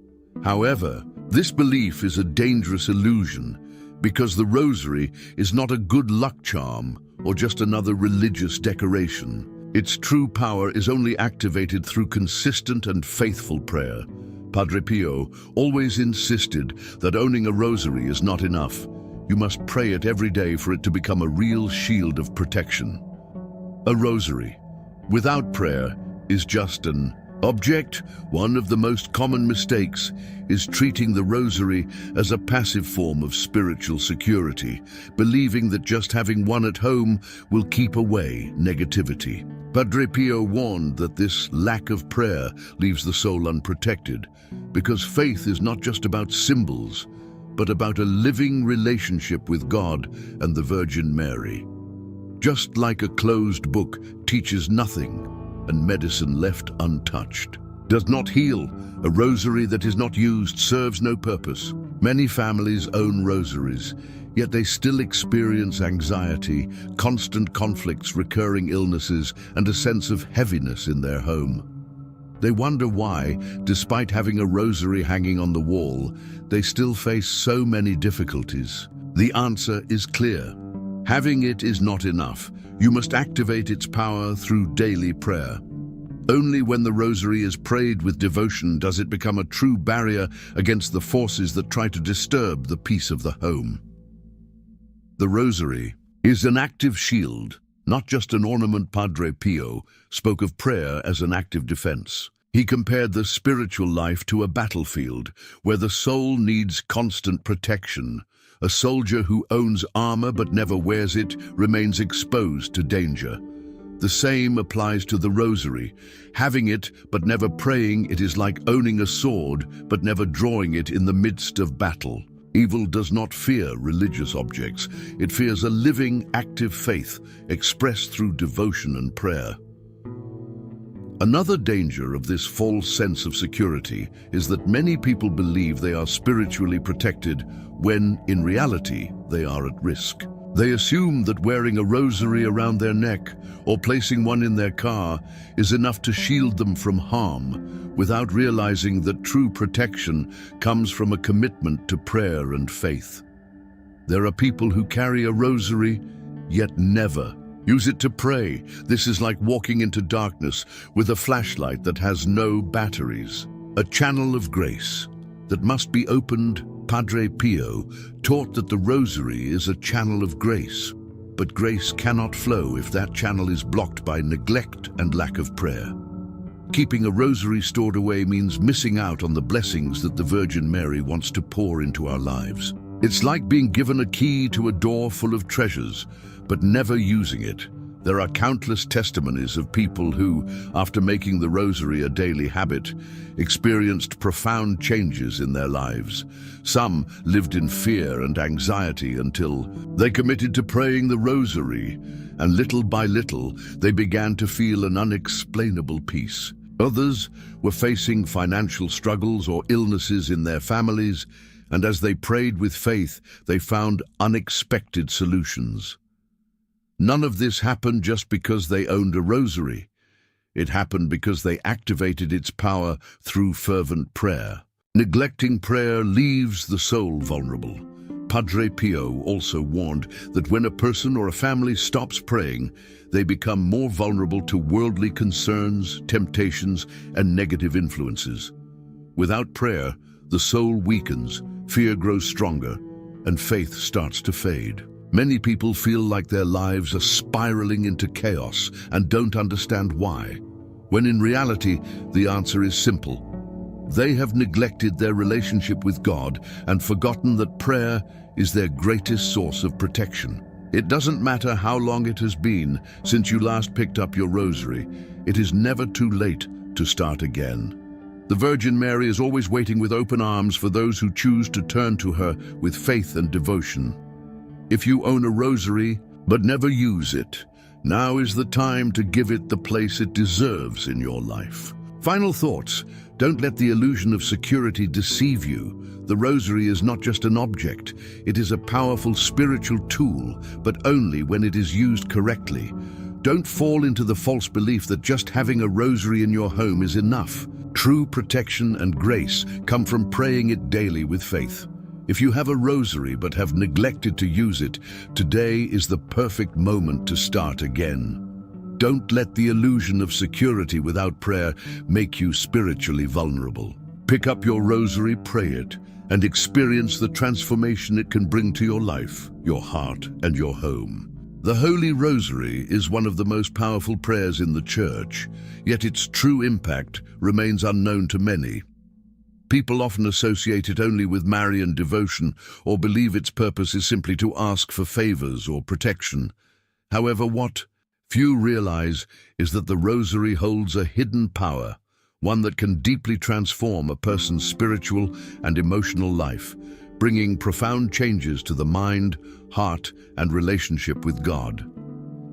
However, this belief is a dangerous illusion, because the Rosary is not a good luck charm or just another religious decoration. Its true power is only activated through consistent and faithful prayer. Padre Pio always insisted that owning a Rosary is not enough. You must pray it every day for it to become a real shield of protection. A Rosary without prayer is just an Object: one of the most common mistakes is treating the Rosary as a passive form of spiritual security, believing that just having one at home will keep away negativity. Padre Pio warned that this lack of prayer leaves the soul unprotected, because faith is not just about symbols, but about a living relationship with God and the Virgin Mary. Just like a closed book teaches nothing, and medicine left untouched does not heal, a rosary that is not used serves no purpose. Many families own rosaries, yet they still experience anxiety, constant conflicts, recurring illnesses, and a sense of heaviness in their home. They wonder why, despite having a rosary hanging on the wall, they still face so many difficulties. The answer is clear. Having it is not enough. You must activate its power through daily prayer. Only when the Rosary is prayed with devotion does it become a true barrier against the forces that try to disturb the peace of the home. The Rosary is an active shield, not just an ornament. Padre Pio spoke of prayer as an active defense. He compared the spiritual life to a battlefield where the soul needs constant protection. A soldier who owns armor but never wears it remains exposed to danger. The same applies to the Rosary. Having it but never praying it is like owning a sword but never drawing it in the midst of battle. Evil does not fear religious objects. It fears a living, active faith expressed through devotion and prayer. Another danger of this false sense of security is that many people believe they are spiritually protected when, in reality, they are at risk. They assume that wearing a rosary around their neck or placing one in their car is enough to shield them from harm, without realizing that true protection comes from a commitment to prayer and faith. There are people who carry a rosary, yet never use it to pray. This is like walking into darkness with a flashlight that has no batteries. A channel of grace that must be opened. Padre Pio taught that the Rosary is a channel of grace, but grace cannot flow if that channel is blocked by neglect and lack of prayer. Keeping a rosary stored away means missing out on the blessings that the Virgin Mary wants to pour into our lives. It's like being given a key to a door full of treasures, but never using it. There are countless testimonies of people who, after making the rosary a daily habit, experienced profound changes in their lives. Some lived in fear and anxiety until they committed to praying the rosary, and little by little, they began to feel an unexplainable peace. Others were facing financial struggles or illnesses in their families, and as they prayed with faith, they found unexpected solutions. None of this happened just because they owned a rosary. It happened because they activated its power through fervent prayer. Neglecting prayer leaves the soul vulnerable. Padre Pio also warned that when a person or a family stops praying, they become more vulnerable to worldly concerns, temptations, and negative influences. Without prayer, the soul weakens, fear grows stronger, and faith starts to fade. Many people feel like their lives are spiraling into chaos and don't understand why, when in reality, the answer is simple. They have neglected their relationship with God and forgotten that prayer is their greatest source of protection. It doesn't matter how long it has been since you last picked up your rosary, it is never too late to start again. The Virgin Mary is always waiting with open arms for those who choose to turn to her with faith and devotion. If you own a rosary but never use it, now is the time to give it the place it deserves in your life. Final thoughts. Don't let the illusion of security deceive you. The rosary is not just an object. It is a powerful spiritual tool, but only when it is used correctly. Don't fall into the false belief that just having a rosary in your home is enough. True protection and grace come from praying it daily with faith. If you have a rosary but have neglected to use it, today is the perfect moment to start again. Don't let the illusion of security without prayer make you spiritually vulnerable. Pick up your rosary, pray it, and experience the transformation it can bring to your life, your heart, and your home. The Holy Rosary is one of the most powerful prayers in the Church, yet its true impact remains unknown to many. People often associate it only with Marian devotion or believe its purpose is simply to ask for favors or protection. However, what few realize is that the Rosary holds a hidden power, one that can deeply transform a person's spiritual and emotional life, bringing profound changes to the mind, heart, and relationship with God.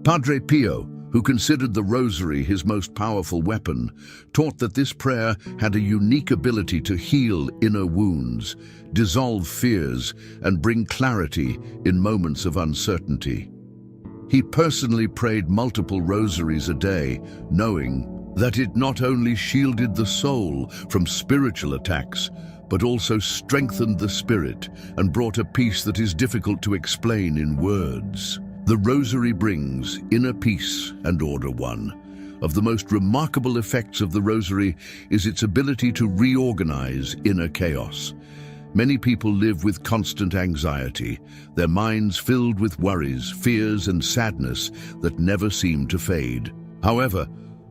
Padre Pio, who considered the Rosary his most powerful weapon, taught that this prayer had a unique ability to heal inner wounds, dissolve fears, and bring clarity in moments of uncertainty. He personally prayed multiple rosaries a day, knowing that it not only shielded the soul from spiritual attacks, but also strengthened the spirit and brought a peace that is difficult to explain in words. The Rosary brings inner peace and order. One of the most remarkable effects of the Rosary is its ability to reorganize inner chaos. Many people live with constant anxiety, their minds filled with worries, fears, and sadness that never seem to fade. However,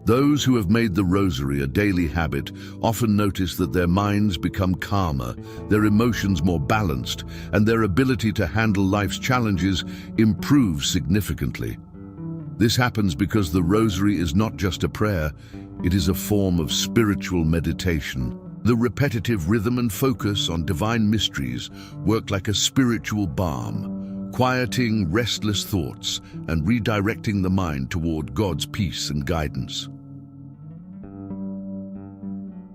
those who have made the Rosary a daily habit often notice that their minds become calmer, their emotions more balanced, and their ability to handle life's challenges improves significantly. This happens because the Rosary is not just a prayer, it is a form of spiritual meditation. The repetitive rhythm and focus on divine mysteries work like a spiritual balm, quieting restless thoughts and redirecting the mind toward God's peace and guidance.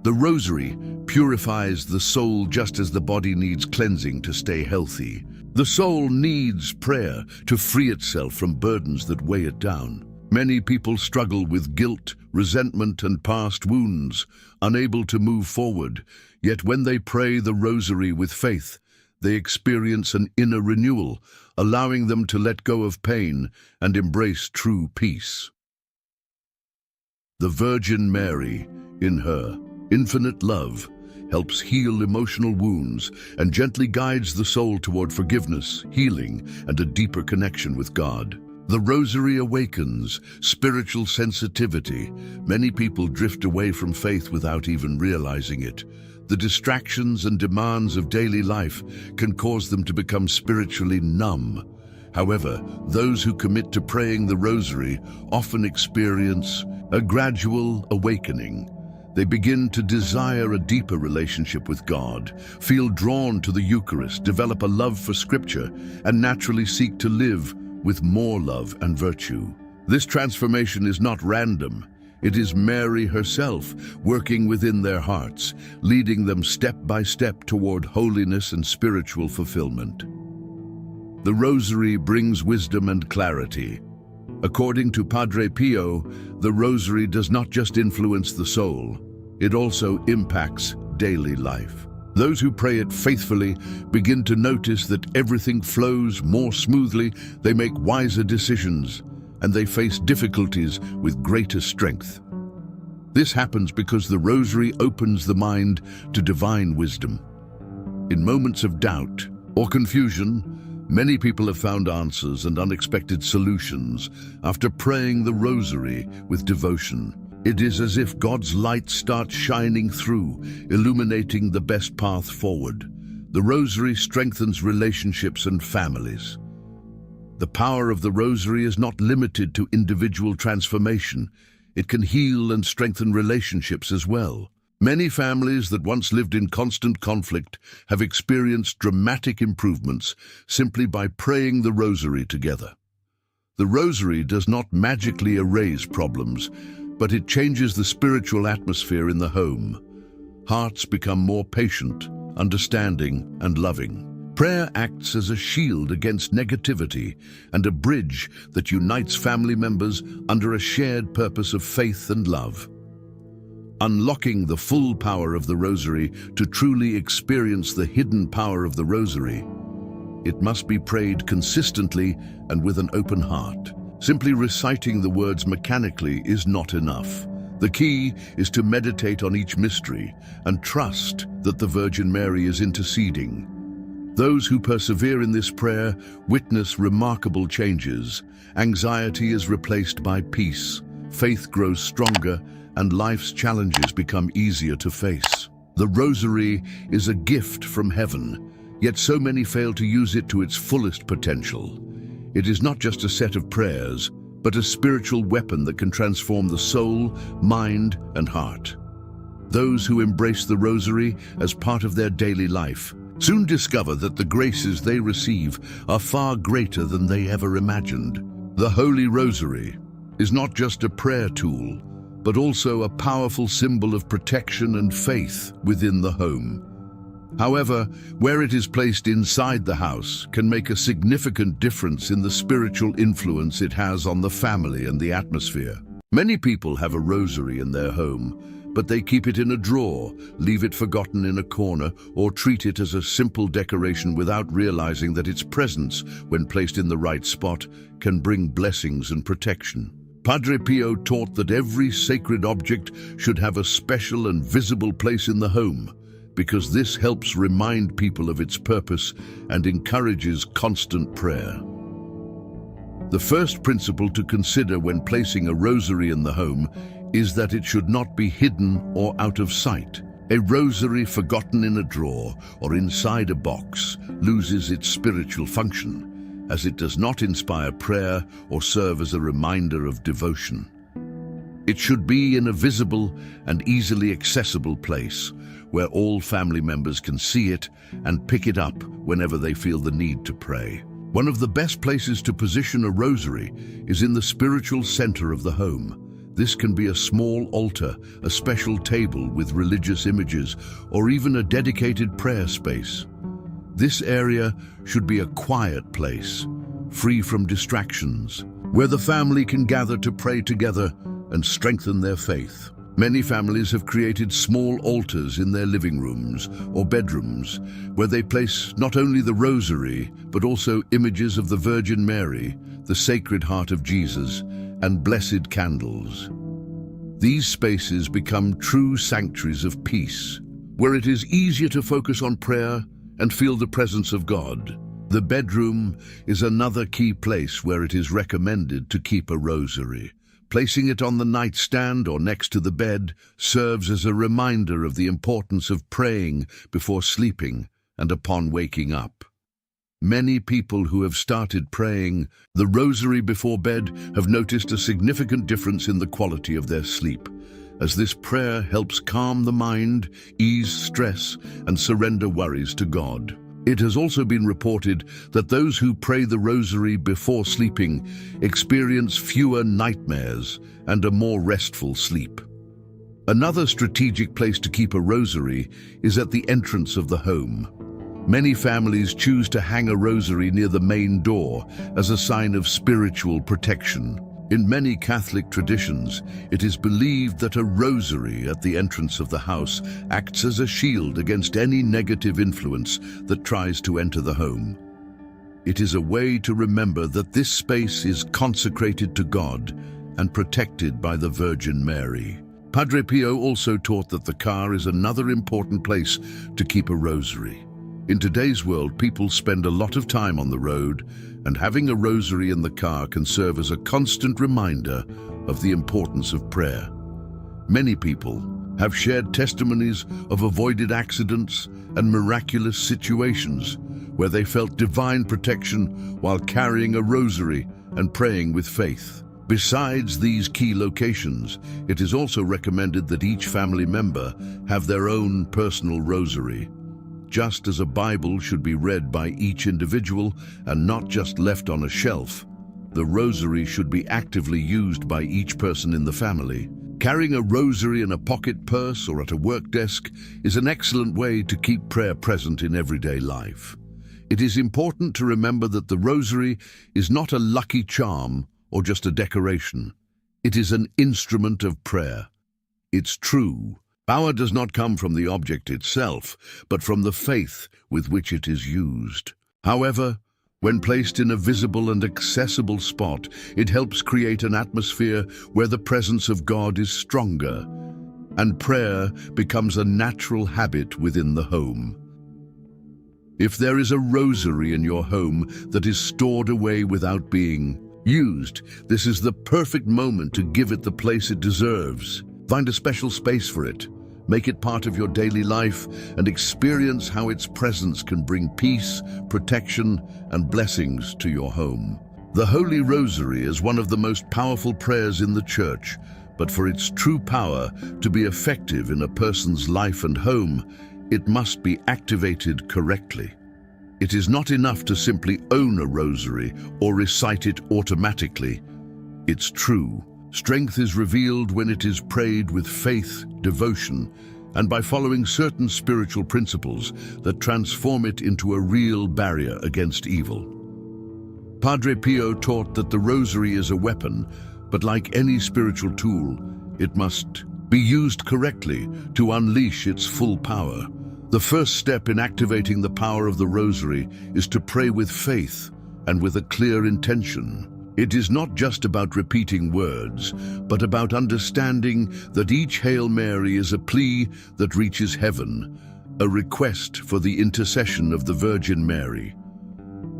The Rosary purifies the soul just as the body needs cleansing to stay healthy. The soul needs prayer to free itself from burdens that weigh it down. Many people struggle with guilt, resentment, and past wounds, unable to move forward. Yet when they pray the Rosary with faith, they experience an inner renewal, allowing them to let go of pain and embrace true peace. The Virgin Mary, in her infinite love, helps heal emotional wounds and gently guides the soul toward forgiveness, healing, and a deeper connection with God. The Rosary awakens spiritual sensitivity. Many people drift away from faith without even realizing it. The distractions and demands of daily life can cause them to become spiritually numb. However, those who commit to praying the Rosary often experience a gradual awakening. They begin to desire a deeper relationship with God, feel drawn to the Eucharist, develop a love for Scripture, and naturally seek to live with more love and virtue. This transformation is not random. It is Mary herself working within their hearts, leading them step by step toward holiness and spiritual fulfillment. The Rosary brings wisdom and clarity. According to Padre Pio, the Rosary does not just influence the soul, it also impacts daily life. Those who pray it faithfully begin to notice that everything flows more smoothly, they make wiser decisions, and they face difficulties with greater strength. This happens because the Rosary opens the mind to divine wisdom. In moments of doubt or confusion, many people have found answers and unexpected solutions after praying the Rosary with devotion. It is as if God's light starts shining through, illuminating the best path forward. The Rosary strengthens relationships and families. The power of the Rosary is not limited to individual transformation. It can heal and strengthen relationships as well. Many families that once lived in constant conflict have experienced dramatic improvements simply by praying the Rosary together. The Rosary does not magically erase problems, but it changes the spiritual atmosphere in the home. Hearts become more patient, understanding, and loving. Prayer acts as a shield against negativity and a bridge that unites family members under a shared purpose of faith and love. Unlocking the full power of the Rosary to truly experience the hidden power of the Rosary, it must be prayed consistently and with an open heart. Simply reciting the words mechanically is not enough. The key is to meditate on each mystery and trust that the Virgin Mary is interceding. Those who persevere in this prayer witness remarkable changes. Anxiety is replaced by peace, faith grows stronger, and life's challenges become easier to face. The Rosary is a gift from heaven, yet so many fail to use it to its fullest potential. It is not just a set of prayers, but a spiritual weapon that can transform the soul, mind, and heart. Those who embrace the Rosary as part of their daily life soon discover that the graces they receive are far greater than they ever imagined. The Holy Rosary is not just a prayer tool, but also a powerful symbol of protection and faith within the home. However, where it is placed inside the house can make a significant difference in the spiritual influence it has on the family and the atmosphere. Many people have a rosary in their home, but they keep it in a drawer, leave it forgotten in a corner, or treat it as a simple decoration without realizing that its presence, when placed in the right spot, can bring blessings and protection. Padre Pio taught that every sacred object should have a special and visible place in the home, because this helps remind people of its purpose and encourages constant prayer. The first principle to consider when placing a rosary in the home is that it should not be hidden or out of sight. A rosary forgotten in a drawer or inside a box loses its spiritual function, as it does not inspire prayer or serve as a reminder of devotion. It should be in a visible and easily accessible place where all family members can see it and pick it up whenever they feel the need to pray. One of the best places to position a rosary is in the spiritual center of the home. This can be a small altar, a special table with religious images, or even a dedicated prayer space. This area should be a quiet place, free from distractions, where the family can gather to pray together and strengthen their faith. Many families have created small altars in their living rooms or bedrooms where they place not only the rosary, but also images of the Virgin Mary, the Sacred Heart of Jesus, and blessed candles. These spaces become true sanctuaries of peace, where it is easier to focus on prayer and feel the presence of God. The bedroom is another key place where it is recommended to keep a rosary. Placing it on the nightstand or next to the bed serves as a reminder of the importance of praying before sleeping and upon waking up. Many people who have started praying the rosary before bed have noticed a significant difference in the quality of their sleep, as this prayer helps calm the mind, ease stress, and surrender worries to God. It has also been reported that those who pray the rosary before sleeping experience fewer nightmares and a more restful sleep. Another strategic place to keep a rosary is at the entrance of the home. Many families choose to hang a rosary near the main door as a sign of spiritual protection. In many Catholic traditions, it is believed that a rosary at the entrance of the house acts as a shield against any negative influence that tries to enter the home. It is a way to remember that this space is consecrated to God and protected by the Virgin Mary. Padre Pio also taught that the car is another important place to keep a rosary. In today's world, people spend a lot of time on the road, and having a rosary in the car can serve as a constant reminder of the importance of prayer. Many people have shared testimonies of avoided accidents and miraculous situations where they felt divine protection while carrying a rosary and praying with faith. Besides these key locations, it is also recommended that each family member have their own personal rosary. Just as a Bible should be read by each individual and not just left on a shelf, the rosary should be actively used by each person in the family. Carrying a rosary in a pocket purse or at a work desk is an excellent way to keep prayer present in everyday life. It is important to remember that the rosary is not a lucky charm or just a decoration. It is an instrument of prayer. It's true. Power does not come from the object itself, but from the faith with which it is used. However, when placed in a visible and accessible spot, it helps create an atmosphere where the presence of God is stronger, and prayer becomes a natural habit within the home. If there is a rosary in your home that is stored away without being used, this is the perfect moment to give it the place it deserves. Find a special space for it. Make it part of your daily life and experience how its presence can bring peace, protection, and blessings to your home. The Holy Rosary is one of the most powerful prayers in the Church, but for its true power to be effective in a person's life and home, it must be activated correctly. It is not enough to simply own a rosary or recite it automatically. It's true. Strength is revealed when it is prayed with faith, devotion, and by following certain spiritual principles that transform it into a real barrier against evil. Padre Pio taught that the rosary is a weapon, but like any spiritual tool, it must be used correctly to unleash its full power. The first step in activating the power of the rosary is to pray with faith and with a clear intention. It is not just about repeating words, but about understanding that each Hail Mary is a plea that reaches heaven, a request for the intercession of the Virgin Mary.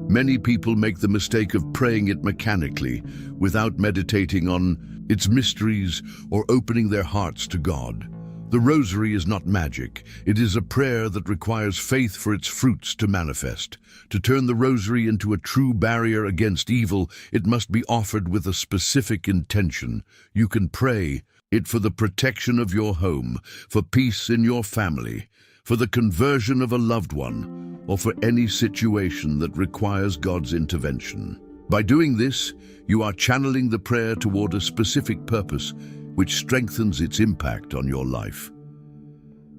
Many people make the mistake of praying it mechanically, without meditating on its mysteries or opening their hearts to God. The Rosary is not magic. It is a prayer that requires faith for its fruits to manifest. To turn the Rosary into a true barrier against evil, it must be offered with a specific intention. You can pray it for the protection of your home, for peace in your family, for the conversion of a loved one, or for any situation that requires God's intervention. By doing this, you are channeling the prayer toward a specific purpose, which strengthens its impact on your life.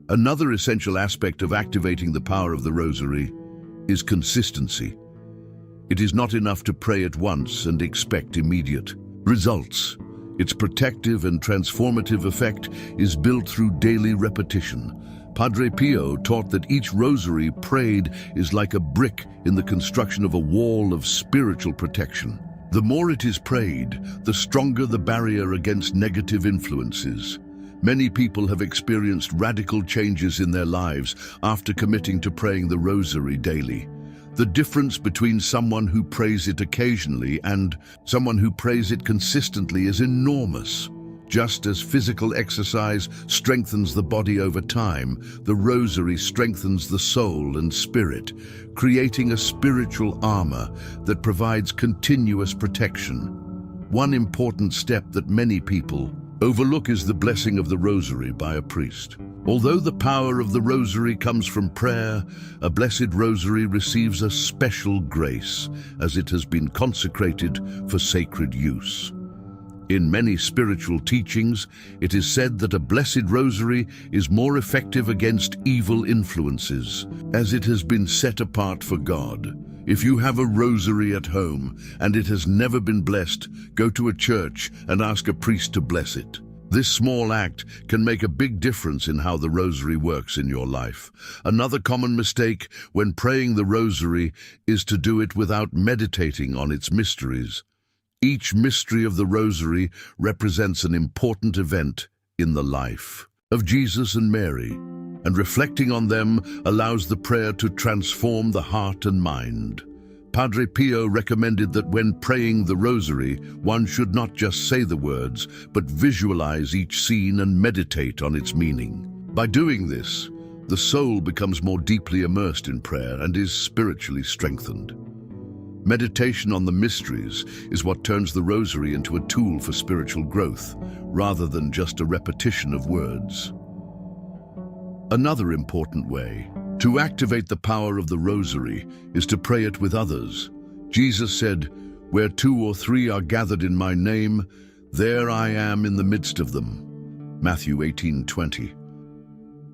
Another essential aspect of activating the power of the Rosary is consistency. It is not enough to pray it once and expect immediate results. Its protective and transformative effect is built through daily repetition. Padre Pio taught that each rosary prayed is like a brick in the construction of a wall of spiritual protection. The more it is prayed, the stronger the barrier against negative influences. Many people have experienced radical changes in their lives after committing to praying the rosary daily. The difference between someone who prays it occasionally and someone who prays it consistently is enormous. Just as physical exercise strengthens the body over time, the rosary strengthens the soul and spirit, creating a spiritual armor that provides continuous protection. One important step that many people overlook is the blessing of the rosary by a priest. Although the power of the rosary comes from prayer, a blessed rosary receives a special grace as it has been consecrated for sacred use. In many spiritual teachings, it is said that a blessed rosary is more effective against evil influences, as it has been set apart for God. If you have a rosary at home and it has never been blessed, go to a church and ask a priest to bless it. This small act can make a big difference in how the rosary works in your life. Another common mistake when praying the rosary is to do it without meditating on its mysteries. Each mystery of the rosary represents an important event in the life of Jesus and Mary, and reflecting on them allows the prayer to transform the heart and mind. Padre Pio recommended that when praying the rosary, one should not just say the words, but visualize each scene and meditate on its meaning. By doing this, the soul becomes more deeply immersed in prayer and is spiritually strengthened. Meditation on the mysteries is what turns the rosary into a tool for spiritual growth, rather than just a repetition of words. Another important way to activate the power of the rosary is to pray it with others. Jesus said, "Where 2 or 3 are gathered in my name, there I am in the midst of them." Matthew 18:20.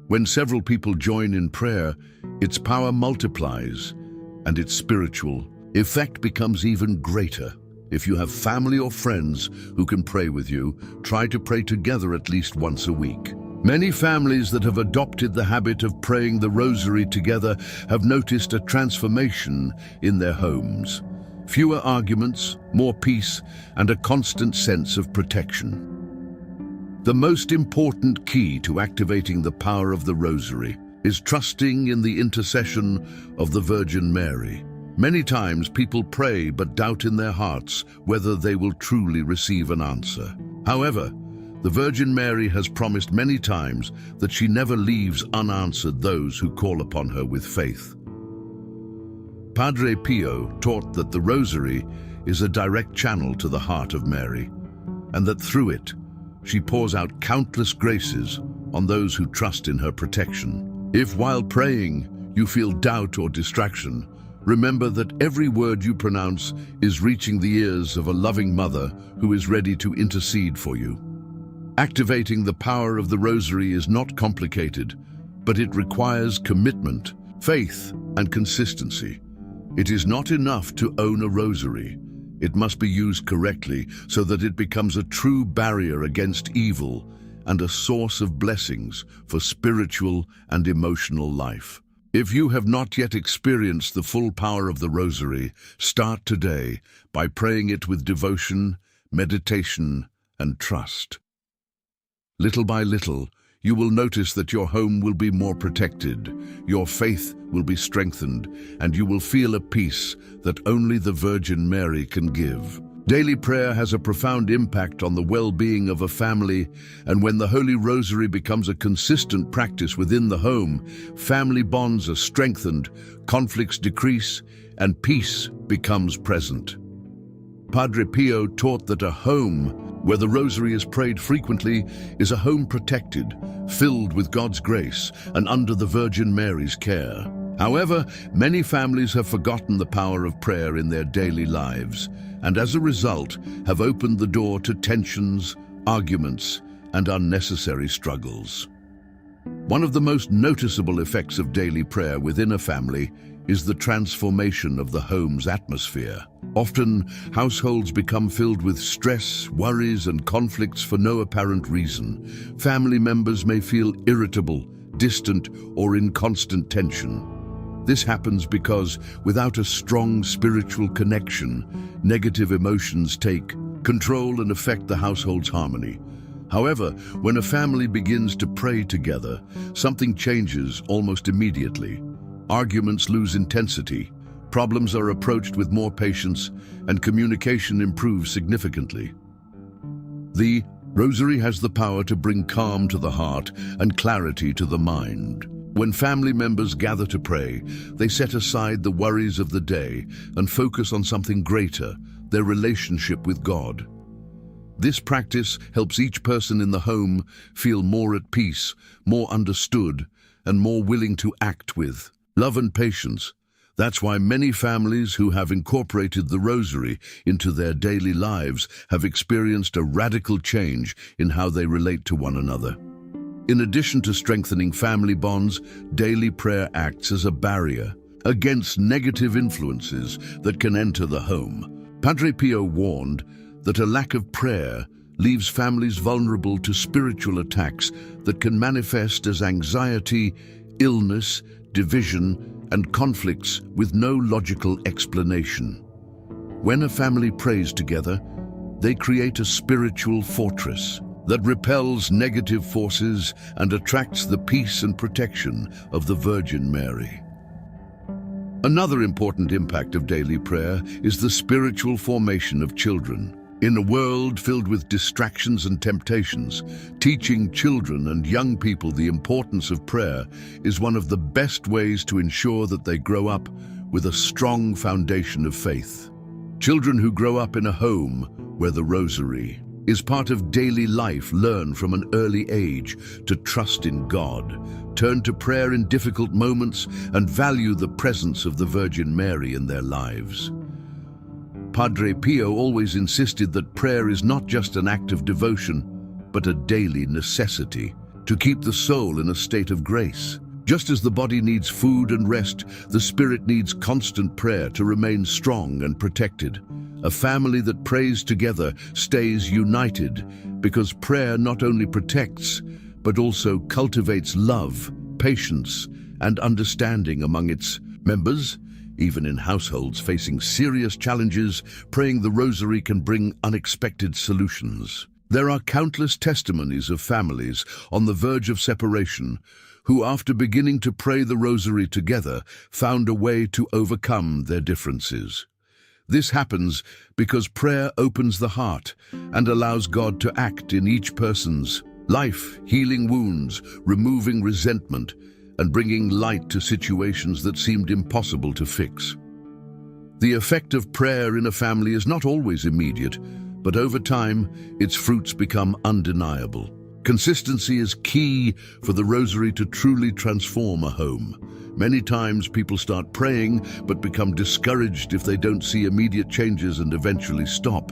When several people join in prayer, its power multiplies and its spiritual effect becomes even greater. If you have family or friends who can pray with you, try to pray together at least once a week. Many families that have adopted the habit of praying the rosary together have noticed a transformation in their homes. Fewer arguments, more peace, and a constant sense of protection. The most important key to activating the power of the rosary is trusting in the intercession of the Virgin Mary. Many times people pray but doubt in their hearts whether they will truly receive an answer. However, the Virgin Mary has promised many times that she never leaves unanswered those who call upon her with faith. Padre Pio taught that the Rosary is a direct channel to the heart of Mary, and that through it, she pours out countless graces on those who trust in her protection. If while praying you feel doubt or distraction, remember that every word you pronounce is reaching the ears of a loving mother who is ready to intercede for you. Activating the power of the Rosary is not complicated, but it requires commitment, faith, and consistency. It is not enough to own a rosary. It must be used correctly so that it becomes a true barrier against evil and a source of blessings for spiritual and emotional life. If you have not yet experienced the full power of the Rosary, start today by praying it with devotion, meditation, and trust. Little by little, you will notice that your home will be more protected, your faith will be strengthened, and you will feel a peace that only the Virgin Mary can give. Daily prayer has a profound impact on the well-being of a family, and when the Holy Rosary becomes a consistent practice within the home, family bonds are strengthened, conflicts decrease, and peace becomes present. Padre Pio taught that a home where the Rosary is prayed frequently is a home protected, filled with God's grace, and under the Virgin Mary's care. However, many families have forgotten the power of prayer in their daily lives, and as a result have opened the door to tensions, arguments, and unnecessary struggles. One of the most noticeable effects of daily prayer within a family is the transformation of the home's atmosphere. Often, households become filled with stress, worries, and conflicts for no apparent reason. Family members may feel irritable, distant, or in constant tension. This happens because, without a strong spiritual connection, negative emotions take control and affect the household's harmony. However, when a family begins to pray together, something changes almost immediately. Arguments lose intensity, problems are approached with more patience, and communication improves significantly. The Rosary has the power to bring calm to the heart and clarity to the mind. When family members gather to pray, they set aside the worries of the day and focus on something greater, their relationship with God. This practice helps each person in the home feel more at peace, more understood, and more willing to act with love and patience. That's why many families who have incorporated the Rosary into their daily lives have experienced a radical change in how they relate to one another. In addition to strengthening family bonds, daily prayer acts as a barrier against negative influences that can enter the home. Padre Pio warned that a lack of prayer leaves families vulnerable to spiritual attacks that can manifest as anxiety, illness, division, and conflicts with no logical explanation. When a family prays together, they create a spiritual fortress that repels negative forces and attracts the peace and protection of the Virgin Mary. Another important impact of daily prayer is the spiritual formation of children. In a world filled with distractions and temptations, teaching children and young people the importance of prayer is one of the best ways to ensure that they grow up with a strong foundation of faith. Children who grow up in a home where the Rosary is part of daily life learn from an early age to trust in God, turn to prayer in difficult moments, and value the presence of the Virgin Mary in their lives. Padre Pio always insisted that prayer is not just an act of devotion, but a daily necessity to keep the soul in a state of grace. Just as the body needs food and rest, the spirit needs constant prayer to remain strong and protected. A family that prays together stays united because prayer not only protects, but also cultivates love, patience, and understanding among its members. Even in households facing serious challenges, praying the Rosary can bring unexpected solutions. There are countless testimonies of families on the verge of separation who, after beginning to pray the Rosary together, found a way to overcome their differences. This happens because prayer opens the heart and allows God to act in each person's life, healing wounds, removing resentment, and bringing light to situations that seemed impossible to fix. The effect of prayer in a family is not always immediate, but over time, its fruits become undeniable. Consistency is key for the Rosary to truly transform a home. Many times people start praying but become discouraged if they don't see immediate changes and eventually stop.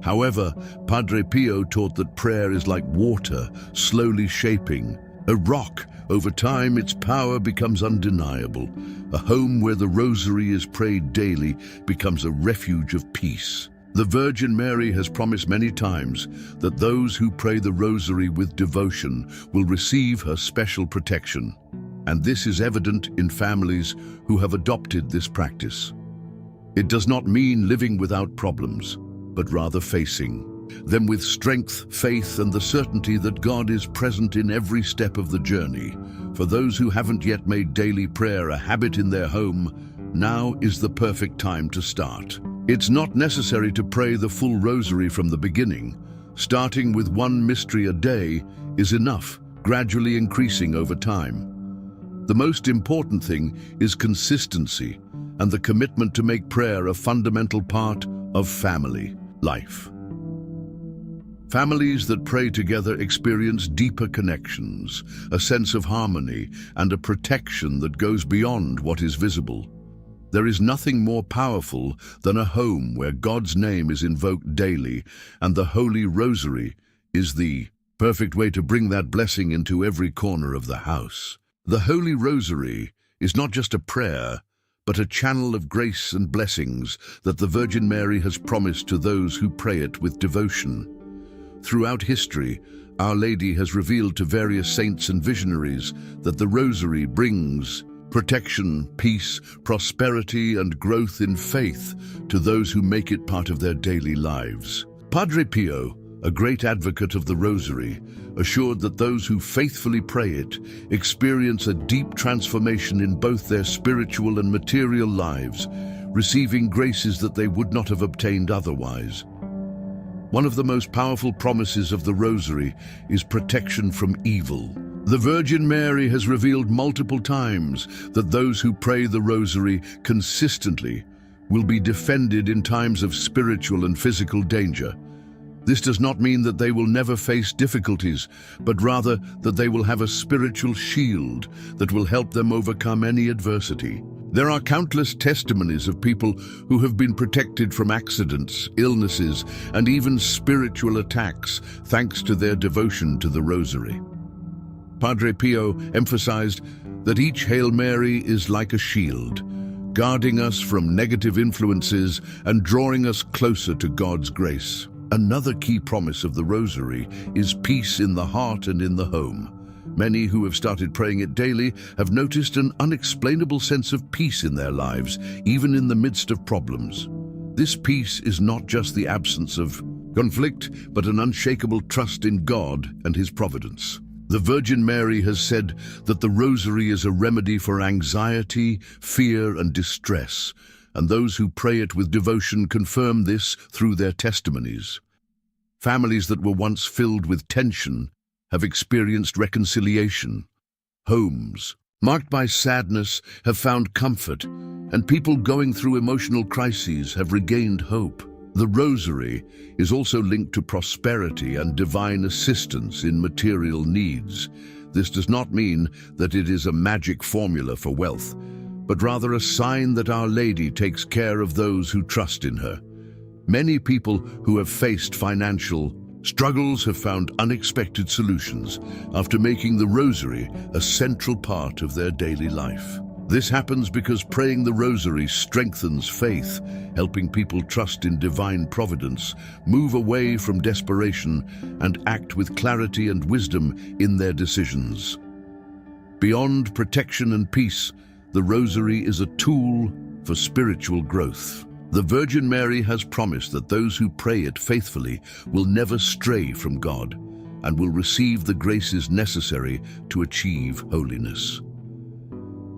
However, Padre Pio taught that prayer is like water, slowly shaping a rock. Over time, its power becomes undeniable. A home where the Rosary is prayed daily becomes a refuge of peace. The Virgin Mary has promised many times that those who pray the Rosary with devotion will receive her special protection. And this is evident in families who have adopted this practice. It does not mean living without problems, but rather facing them with strength, faith, and the certainty that God is present in every step of the journey. For those who haven't yet made daily prayer a habit in their home, now is the perfect time to start. It's not necessary to pray the full Rosary from the beginning. Starting with one mystery a day is enough, gradually increasing over time. The most important thing is consistency and the commitment to make prayer a fundamental part of family life. Families that pray together experience deeper connections, a sense of harmony, and a protection that goes beyond what is visible. There is nothing more powerful than a home where God's name is invoked daily, and the Holy Rosary is the perfect way to bring that blessing into every corner of the house. The Holy Rosary is not just a prayer, but a channel of grace and blessings that the Virgin Mary has promised to those who pray it with devotion. Throughout history, Our Lady has revealed to various saints and visionaries that the Rosary brings protection, peace, prosperity, and growth in faith to those who make it part of their daily lives. Padre Pio, a great advocate of the Rosary, assured that those who faithfully pray it experience a deep transformation in both their spiritual and material lives, receiving graces that they would not have obtained otherwise. One of the most powerful promises of the Rosary is protection from evil. The Virgin Mary has revealed multiple times that those who pray the Rosary consistently will be defended in times of spiritual and physical danger. This does not mean that they will never face difficulties, but rather that they will have a spiritual shield that will help them overcome any adversity. There are countless testimonies of people who have been protected from accidents, illnesses, and even spiritual attacks thanks to their devotion to the Rosary. Padre Pio emphasized that each Hail Mary is like a shield, guarding us from negative influences and drawing us closer to God's grace. Another key promise of the Rosary is peace in the heart and in the home. Many who have started praying it daily have noticed an unexplainable sense of peace in their lives, even in the midst of problems. This peace is not just the absence of conflict, but an unshakable trust in God and His providence. The Virgin Mary has said that the Rosary is a remedy for anxiety, fear, and distress, and those who pray it with devotion confirm this through their testimonies. Families that were once filled with tension have experienced reconciliation. Homes marked by sadness have found comfort, and people going through emotional crises have regained hope. The Rosary is also linked to prosperity and divine assistance in material needs. This does not mean that it is a magic formula for wealth, but rather a sign that Our Lady takes care of those who trust in her. Many people who have faced financial struggles have found unexpected solutions after making the Rosary a central part of their daily life. This happens because praying the Rosary strengthens faith, helping people trust in divine providence, move away from desperation, and act with clarity and wisdom in their decisions. Beyond protection and peace, the Rosary is a tool for spiritual growth. The Virgin Mary has promised that those who pray it faithfully will never stray from God and will receive the graces necessary to achieve holiness.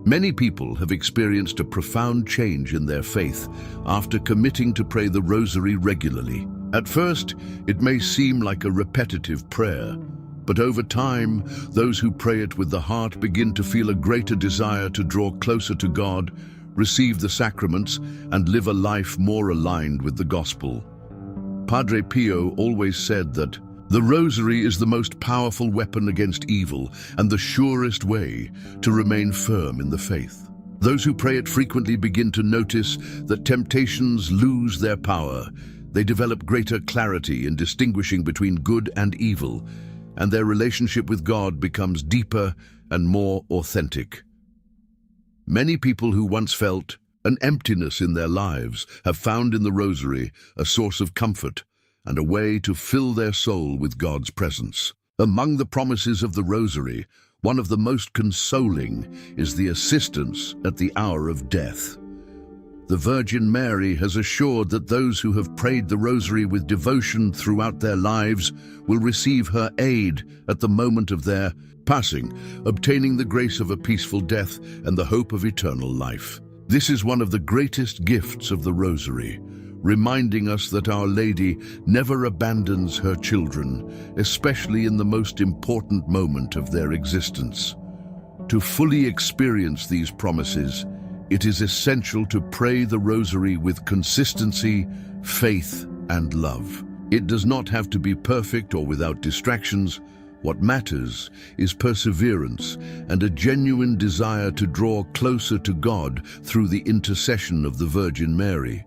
Many people have experienced a profound change in their faith after committing to pray the Rosary regularly. At first, it may seem like a repetitive prayer, but over time, those who pray it with the heart begin to feel a greater desire to draw closer to God, receive the sacraments, and live a life more aligned with the Gospel. Padre Pio always said that the Rosary is the most powerful weapon against evil and the surest way to remain firm in the faith. Those who pray it frequently begin to notice that temptations lose their power. They develop greater clarity in distinguishing between good and evil, and their relationship with God becomes deeper and more authentic. Many people who once felt an emptiness in their lives have found in the Rosary a source of comfort and a way to fill their soul with God's presence. Among the promises of the Rosary, one of the most consoling is the assistance at the hour of death. The Virgin Mary has assured that those who have prayed the Rosary with devotion throughout their lives will receive her aid at the moment of their passing, obtaining the grace of a peaceful death and the hope of eternal life. This is one of the greatest gifts of the Rosary, reminding us that Our Lady never abandons her children, especially in the most important moment of their existence. To fully experience these promises, it is essential to pray the Rosary with consistency, faith, and love. It does not have to be perfect or without distractions. What matters is perseverance and a genuine desire to draw closer to God through the intercession of the Virgin Mary.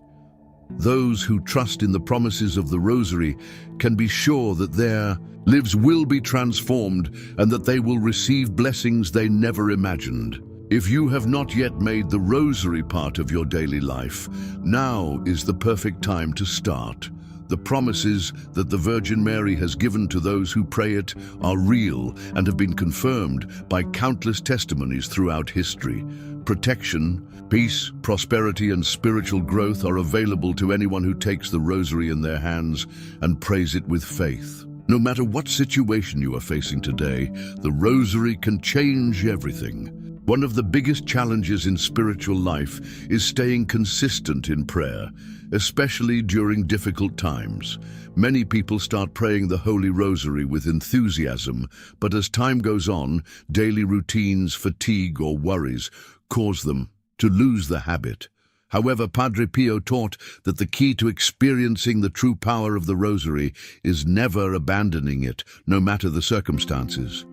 Those who trust in the promises of the Rosary can be sure that their lives will be transformed and that they will receive blessings they never imagined. If you have not yet made the Rosary part of your daily life, now is the perfect time to start. The promises that the Virgin Mary has given to those who pray it are real and have been confirmed by countless testimonies throughout history. Protection, peace, prosperity, and spiritual growth are available to anyone who takes the Rosary in their hands and prays it with faith. No matter what situation you are facing today, the Rosary can change everything. One of the biggest challenges in spiritual life is staying consistent in prayer, especially during difficult times. Many people start praying the Holy Rosary with enthusiasm, but as time goes on, daily routines, fatigue, or worries cause them to lose the habit. However, Padre Pio taught that the key to experiencing the true power of the Rosary is never abandoning it, no matter the circumstances.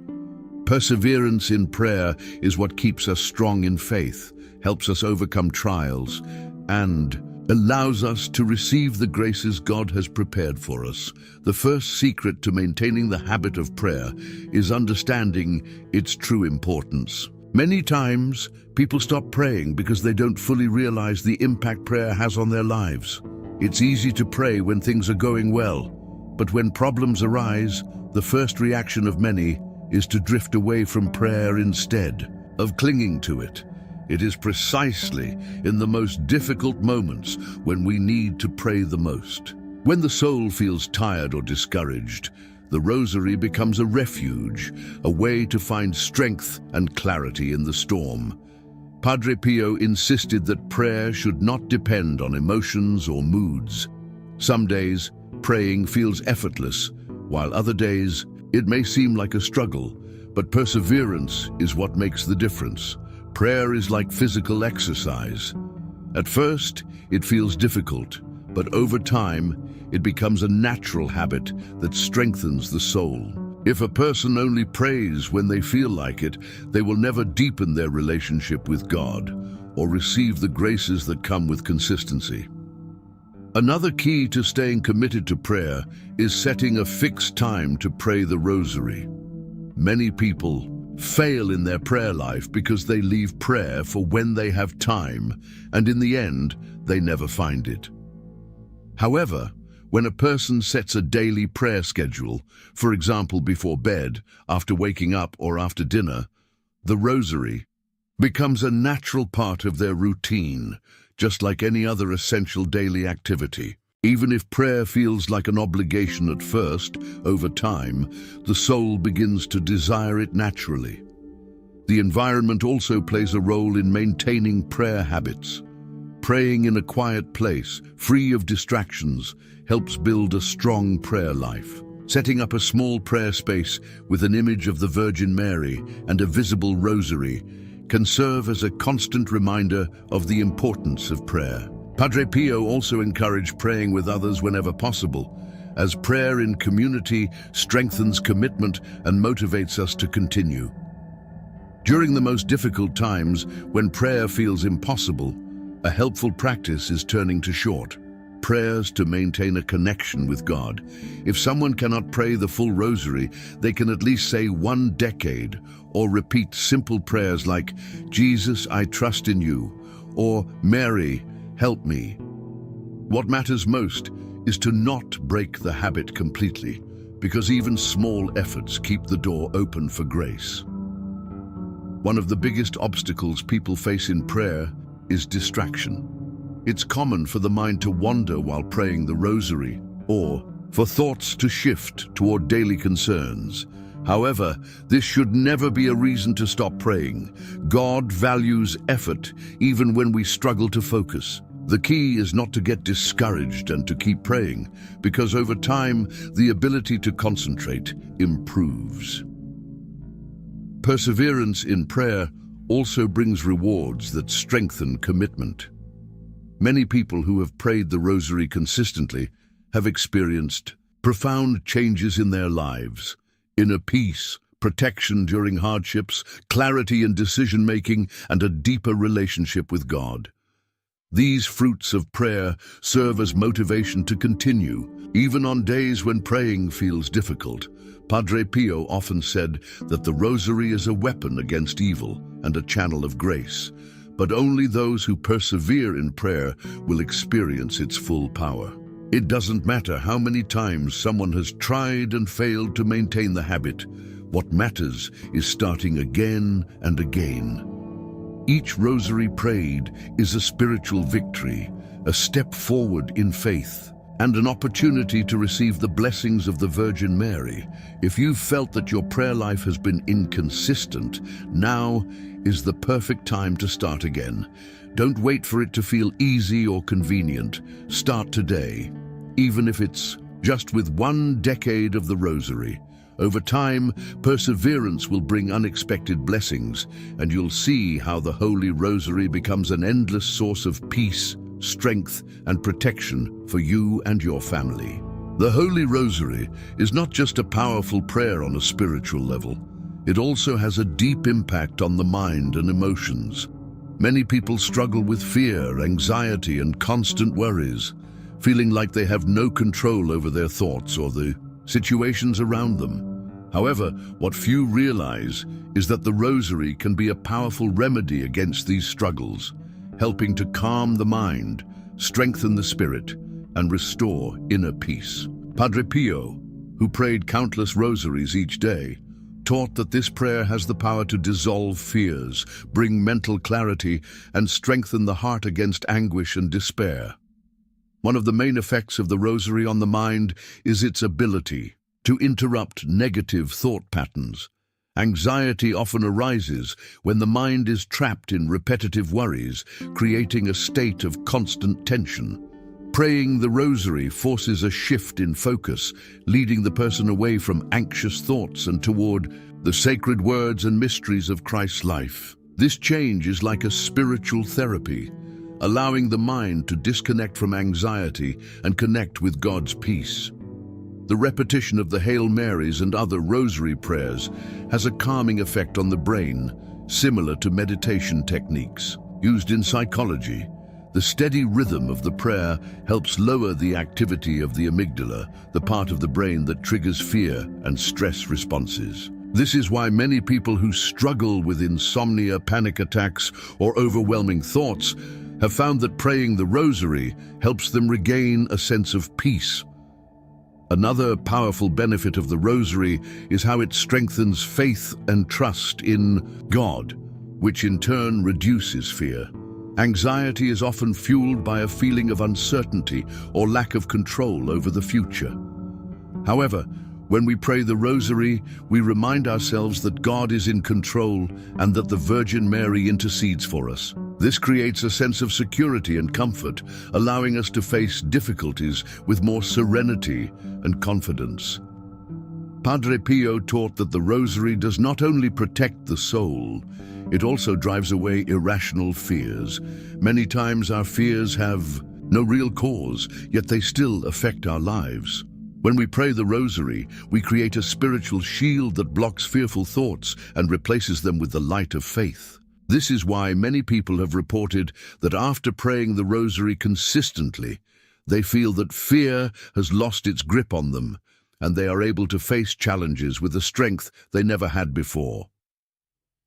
Perseverance in prayer is what keeps us strong in faith, helps us overcome trials, and allows us to receive the graces God has prepared for us. The first secret to maintaining the habit of prayer is understanding its true importance. Many times, people stop praying because they don't fully realize the impact prayer has on their lives. It's easy to pray when things are going well, but when problems arise, the first reaction of many is to drift away from prayer instead of clinging to it. It is precisely in the most difficult moments when we need to pray the most. When the soul feels tired or discouraged, the Rosary becomes a refuge, a way to find strength and clarity in the storm. Padre Pio insisted that prayer should not depend on emotions or moods. Some days, praying feels effortless, while other days, it may seem like a struggle, but perseverance is what makes the difference. Prayer is like physical exercise. At first, it feels difficult, but over time, it becomes a natural habit that strengthens the soul. If a person only prays when they feel like it, they will never deepen their relationship with God or receive the graces that come with consistency. Another key to staying committed to prayer is setting a fixed time to pray the Rosary. Many people fail in their prayer life because they leave prayer for when they have time, and in the end, they never find it. However, when a person sets a daily prayer schedule, for example before bed, after waking up, or after dinner, the Rosary becomes a natural part of their routine, just like any other essential daily activity. Even if prayer feels like an obligation at first, over time, the soul begins to desire it naturally. The environment also plays a role in maintaining prayer habits. Praying in a quiet place, free of distractions, helps build a strong prayer life. Setting up a small prayer space with an image of the Virgin Mary and a visible rosary can serve as a constant reminder of the importance of prayer. Padre Pio also encouraged praying with others whenever possible, as prayer in community strengthens commitment and motivates us to continue. During the most difficult times, when prayer feels impossible, a helpful practice is turning to short prayers to maintain a connection with God. If someone cannot pray the full rosary, they can at least say one decade or repeat simple prayers like, "Jesus, I trust in you," or "Mary, help me." What matters most is to not break the habit completely, because even small efforts keep the door open for grace. One of the biggest obstacles people face in prayer is distraction. It's common for the mind to wander while praying the rosary, or for thoughts to shift toward daily concerns. However, this should never be a reason to stop praying. God values effort even when we struggle to focus. The key is not to get discouraged and to keep praying, because over time, the ability to concentrate improves. Perseverance in prayer also brings rewards that strengthen commitment. Many people who have prayed the rosary consistently have experienced profound changes in their lives: inner peace, protection during hardships, clarity in decision-making, and a deeper relationship with God. These fruits of prayer serve as motivation to continue, even on days when praying feels difficult. Padre Pio often said that the rosary is a weapon against evil and a channel of grace, but only those who persevere in prayer will experience its full power. It doesn't matter how many times someone has tried and failed to maintain the habit. What matters is starting again and again. Each rosary prayed is a spiritual victory, a step forward in faith, and an opportunity to receive the blessings of the Virgin Mary. If you've felt that your prayer life has been inconsistent, now is the perfect time to start again. Don't wait for it to feel easy or convenient. Start today, even if it's just with one decade of the rosary. Over time, perseverance will bring unexpected blessings, and you'll see how the Holy Rosary becomes an endless source of peace, strength, and protection for you and your family. The Holy Rosary is not just a powerful prayer on a spiritual level. It also has a deep impact on the mind and emotions. Many people struggle with fear, anxiety, and constant worries, feeling like they have no control over their thoughts or the situations around them. However, what few realize is that the Rosary can be a powerful remedy against these struggles, helping to calm the mind, strengthen the spirit, and restore inner peace. Padre Pio, who prayed countless rosaries each day, taught that this prayer has the power to dissolve fears, bring mental clarity, and strengthen the heart against anguish and despair. One of the main effects of the Rosary on the mind is its ability to interrupt negative thought patterns. Anxiety often arises when the mind is trapped in repetitive worries, creating a state of constant tension. Praying the Rosary forces a shift in focus, leading the person away from anxious thoughts and toward the sacred words and mysteries of Christ's life. This change is like a spiritual therapy, allowing the mind to disconnect from anxiety and connect with God's peace. The repetition of the Hail Marys and other rosary prayers has a calming effect on the brain, similar to meditation techniques. Used in psychology, the steady rhythm of the prayer helps lower the activity of the amygdala, the part of the brain that triggers fear and stress responses. This is why many people who struggle with insomnia, panic attacks, or overwhelming thoughts have found that praying the Rosary helps them regain a sense of peace. Another powerful benefit of the Rosary is how it strengthens faith and trust in God, which in turn reduces fear. Anxiety is often fueled by a feeling of uncertainty or lack of control over the future. However, when we pray the Rosary, we remind ourselves that God is in control and that the Virgin Mary intercedes for us. This creates a sense of security and comfort, allowing us to face difficulties with more serenity and confidence. Padre Pio taught that the Rosary does not only protect the soul, it also drives away irrational fears. Many times our fears have no real cause, yet they still affect our lives. When we pray the Rosary, we create a spiritual shield that blocks fearful thoughts and replaces them with the light of faith. This is why many people have reported that after praying the Rosary consistently, they feel that fear has lost its grip on them, and they are able to face challenges with a strength they never had before.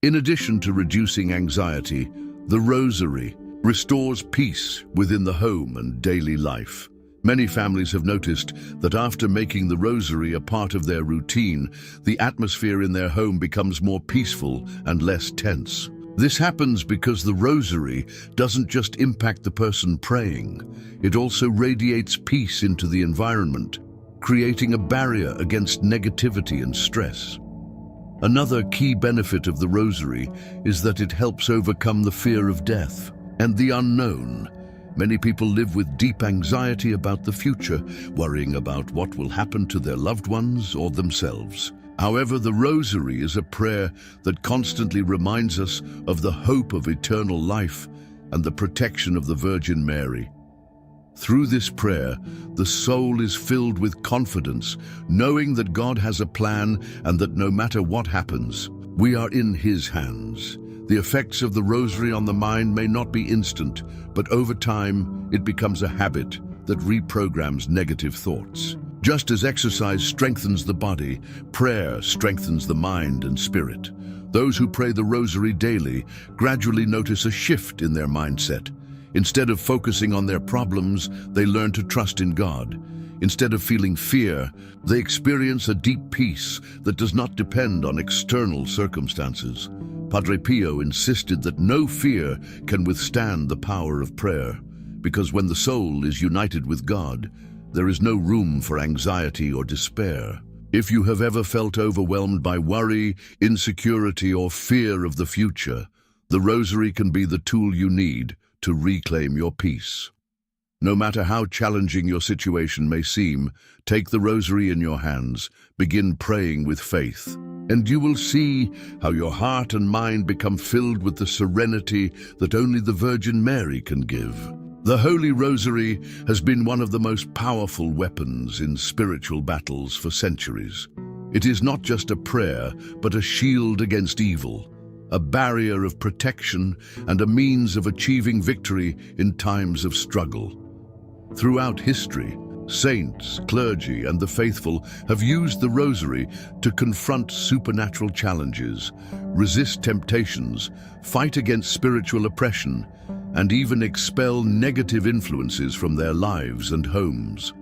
In addition to reducing anxiety, the Rosary restores peace within the home and daily life. Many families have noticed that after making the Rosary a part of their routine, the atmosphere in their home becomes more peaceful and less tense. This happens because the Rosary doesn't just impact the person praying, it also radiates peace into the environment, creating a barrier against negativity and stress. Another key benefit of the Rosary is that it helps overcome the fear of death and the unknown. Many people live with deep anxiety about the future, worrying about what will happen to their loved ones or themselves. However, the Rosary is a prayer that constantly reminds us of the hope of eternal life and the protection of the Virgin Mary. Through this prayer, the soul is filled with confidence, knowing that God has a plan and that no matter what happens, we are in His hands. The effects of the Rosary on the mind may not be instant, but over time, it becomes a habit that reprograms negative thoughts. Just as exercise strengthens the body, prayer strengthens the mind and spirit. Those who pray the Rosary daily gradually notice a shift in their mindset. Instead of focusing on their problems, they learn to trust in God. Instead of feeling fear, they experience a deep peace that does not depend on external circumstances. Padre Pio insisted that no fear can withstand the power of prayer, because when the soul is united with God, there is no room for anxiety or despair. If you have ever felt overwhelmed by worry, insecurity, or fear of the future, the Rosary can be the tool you need to reclaim your peace. No matter how challenging your situation may seem, take the Rosary in your hands, begin praying with faith, and you will see how your heart and mind become filled with the serenity that only the Virgin Mary can give. The Holy Rosary has been one of the most powerful weapons in spiritual battles for centuries. It is not just a prayer, but a shield against evil, a barrier of protection, and a means of achieving victory in times of struggle. Throughout history, saints, clergy, and the faithful have used the Rosary to confront supernatural challenges, resist temptations, fight against spiritual oppression, and even expel negative influences from their lives and homes.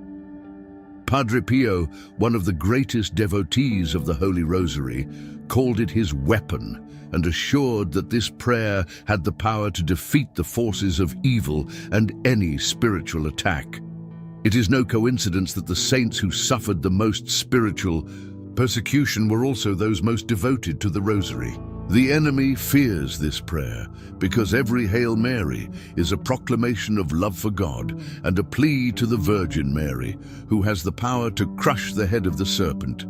Padre Pio, one of the greatest devotees of the Holy Rosary, called it his weapon and assured that this prayer had the power to defeat the forces of evil and any spiritual attack. It is no coincidence that the saints who suffered the most spiritual persecution were also those most devoted to the Rosary. The enemy fears this prayer because every Hail Mary is a proclamation of love for God and a plea to the Virgin Mary, who has the power to crush the head of the serpent.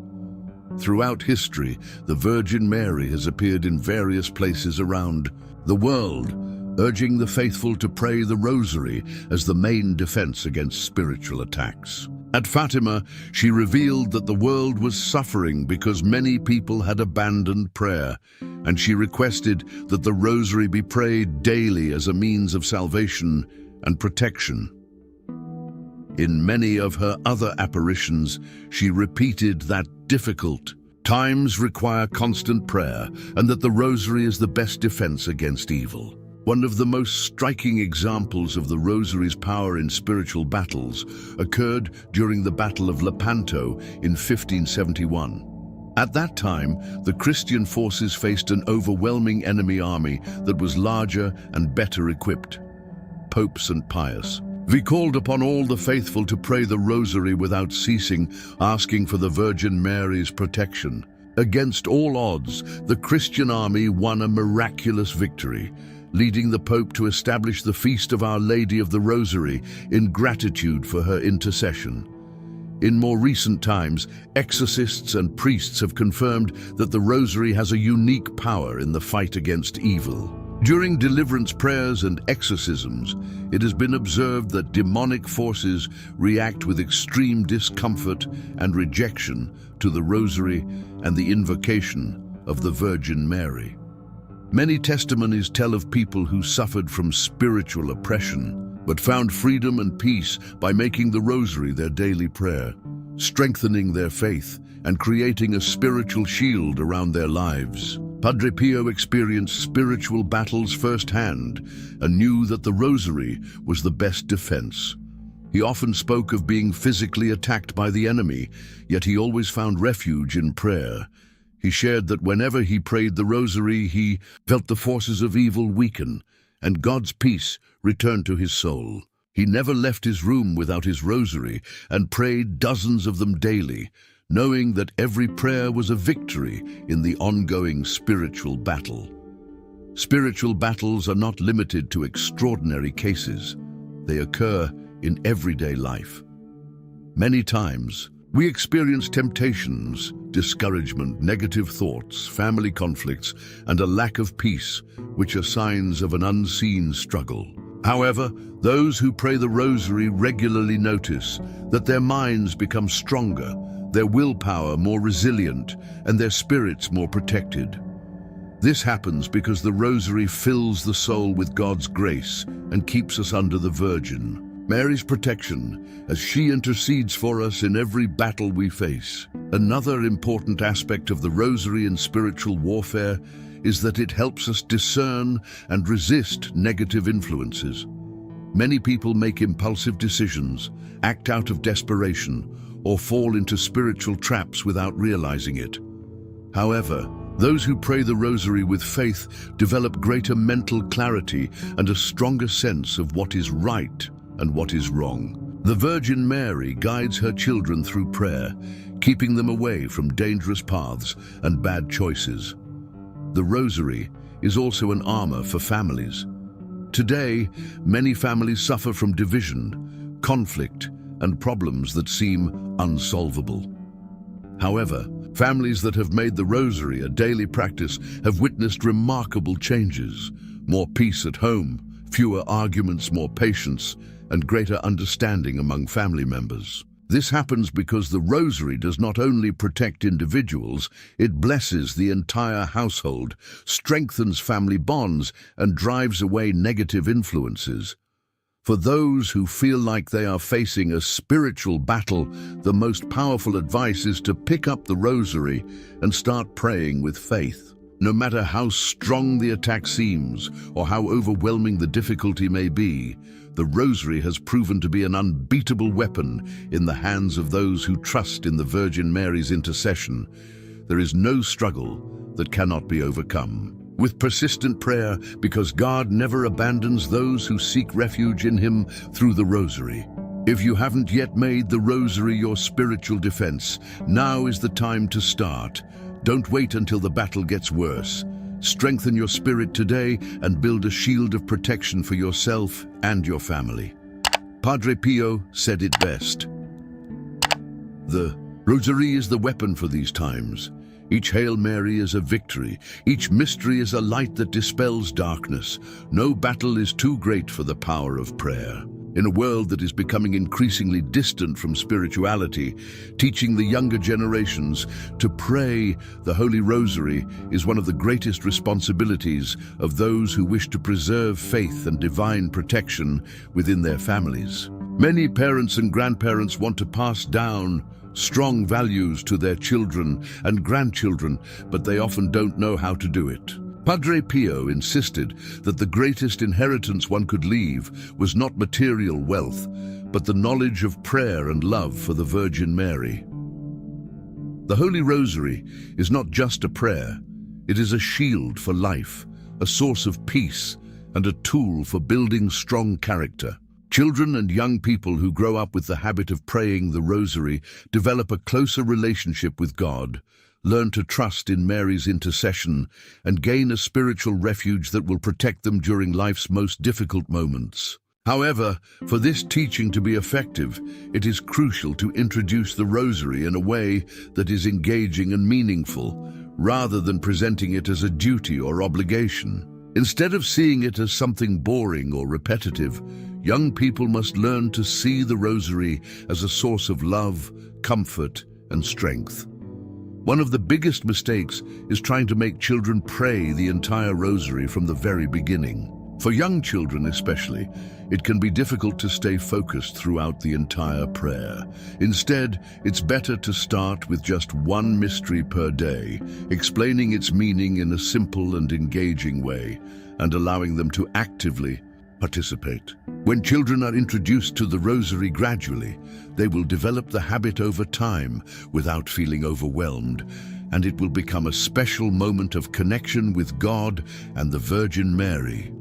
Throughout history, the Virgin Mary has appeared in various places around the world, urging the faithful to pray the Rosary as the main defense against spiritual attacks. At Fatima, she revealed that the world was suffering because many people had abandoned prayer, and she requested that the Rosary be prayed daily as a means of salvation and protection. In many of her other apparitions, she repeated that difficult times require constant prayer and that the Rosary is the best defense against evil. One of the most striking examples of the Rosary's power in spiritual battles occurred during the Battle of Lepanto in 1571. At that time, the Christian forces faced an overwhelming enemy army that was larger and better equipped. Pope St. Pius V called upon all the faithful to pray the Rosary without ceasing, asking for the Virgin Mary's protection. Against all odds, the Christian army won a miraculous victory, leading the Pope to establish the Feast of Our Lady of the Rosary in gratitude for her intercession. In more recent times, exorcists and priests have confirmed that the Rosary has a unique power in the fight against evil. During deliverance prayers and exorcisms, it has been observed that demonic forces react with extreme discomfort and rejection to the Rosary and the invocation of the Virgin Mary. Many testimonies tell of people who suffered from spiritual oppression, but found freedom and peace by making the Rosary their daily prayer, strengthening their faith and creating a spiritual shield around their lives. Padre Pio experienced spiritual battles firsthand and knew that the Rosary was the best defense. He often spoke of being physically attacked by the enemy, yet he always found refuge in prayer. He shared that whenever he prayed the Rosary, he felt the forces of evil weaken and God's peace return to his soul. He never left his room without his Rosary and prayed dozens of them daily, knowing that every prayer was a victory in the ongoing spiritual battle. Spiritual battles are not limited to extraordinary cases. They occur in everyday life. Many times, we experience temptations, discouragement, negative thoughts, family conflicts, and a lack of peace, which are signs of an unseen struggle. However, those who pray the Rosary regularly notice that their minds become stronger, their willpower more resilient, and their spirits more protected. This happens because the Rosary fills the soul with God's grace and keeps us under the Virgin Mary's protection as she intercedes for us in every battle we face. Another important aspect of the Rosary in spiritual warfare is that it helps us discern and resist negative influences. Many people make impulsive decisions, act out of desperation, or fall into spiritual traps without realizing it. However, those who pray the Rosary with faith develop greater mental clarity and a stronger sense of what is right and what is wrong. The Virgin Mary guides her children through prayer, keeping them away from dangerous paths and bad choices. The Rosary is also an armor for families. Today, many families suffer from division, conflict, and problems that seem unsolvable. However, families that have made the Rosary a daily practice have witnessed remarkable changes. More peace at home, fewer arguments, more patience, and greater understanding among family members. This happens because the Rosary does not only protect individuals, it blesses the entire household, strengthens family bonds, and drives away negative influences. For those who feel like they are facing a spiritual battle, the most powerful advice is to pick up the Rosary and start praying with faith. No matter how strong the attack seems or how overwhelming the difficulty may be, the Rosary has proven to be an unbeatable weapon in the hands of those who trust in the Virgin Mary's intercession. There is no struggle that cannot be overcome. With persistent prayer, because God never abandons those who seek refuge in Him through the Rosary. If you haven't yet made the Rosary your spiritual defense, now is the time to start. Don't wait until the battle gets worse. Strengthen your spirit today and build a shield of protection for yourself and your family. Padre Pio said it best. The Rosary is the weapon for these times. Each Hail Mary is a victory. Each mystery is a light that dispels darkness. No battle is too great for the power of prayer. In a world that is becoming increasingly distant from spirituality, teaching the younger generations to pray the Holy Rosary is one of the greatest responsibilities of those who wish to preserve faith and divine protection within their families. Many parents and grandparents want to pass down strong values to their children and grandchildren, but they often don't know how to do it. Padre Pio insisted that the greatest inheritance one could leave was not material wealth, but the knowledge of prayer and love for the Virgin Mary. The Holy Rosary is not just a prayer. It is a shield for life, a source of peace, and a tool for building strong character. Children and young people who grow up with the habit of praying the Rosary develop a closer relationship with God, learn to trust in Mary's intercession, and gain a spiritual refuge that will protect them during life's most difficult moments. However, for this teaching to be effective, it is crucial to introduce the Rosary in a way that is engaging and meaningful, rather than presenting it as a duty or obligation. Instead of seeing it as something boring or repetitive, young people must learn to see the Rosary as a source of love, comfort, and strength. One of the biggest mistakes is trying to make children pray the entire Rosary from the very beginning. For young children especially, it can be difficult to stay focused throughout the entire prayer. Instead, it's better to start with just one mystery per day, explaining its meaning in a simple and engaging way, and allowing them to actively participate. When children are introduced to the Rosary gradually, they will develop the habit over time without feeling overwhelmed, and it will become a special moment of connection with God and the Virgin Mary.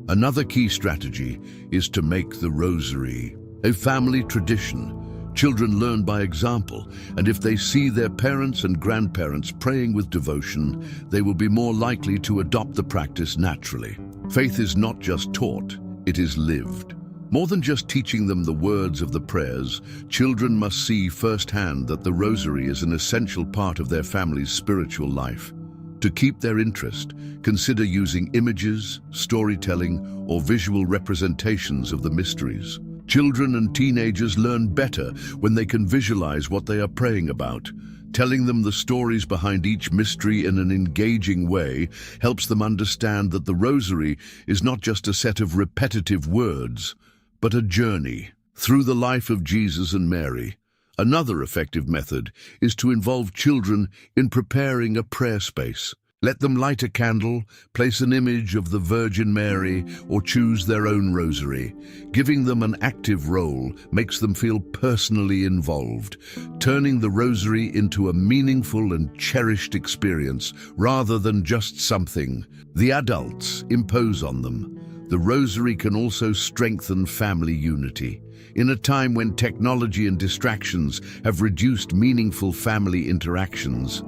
Another key strategy is to make the Rosary a family tradition. Children learn by example, and if they see their parents and grandparents praying with devotion, they will be more likely to adopt the practice naturally. Faith is not just taught, it is lived. More than just teaching them the words of the prayers, children must see firsthand that the Rosary is an essential part of their family's spiritual life. To keep their interest, consider using images, storytelling, or visual representations of the mysteries. Children and teenagers learn better when they can visualize what they are praying about. Telling them the stories behind each mystery in an engaging way helps them understand that the Rosary is not just a set of repetitive words, but a journey through the life of Jesus and Mary. Another effective method is to involve children in preparing a prayer space. Let them light a candle, place an image of the Virgin Mary, or choose their own Rosary. Giving them an active role makes them feel personally involved, turning the Rosary into a meaningful and cherished experience rather than just something the adults impose on them. The Rosary can also strengthen family unity. In a time when technology and distractions have reduced meaningful family interactions,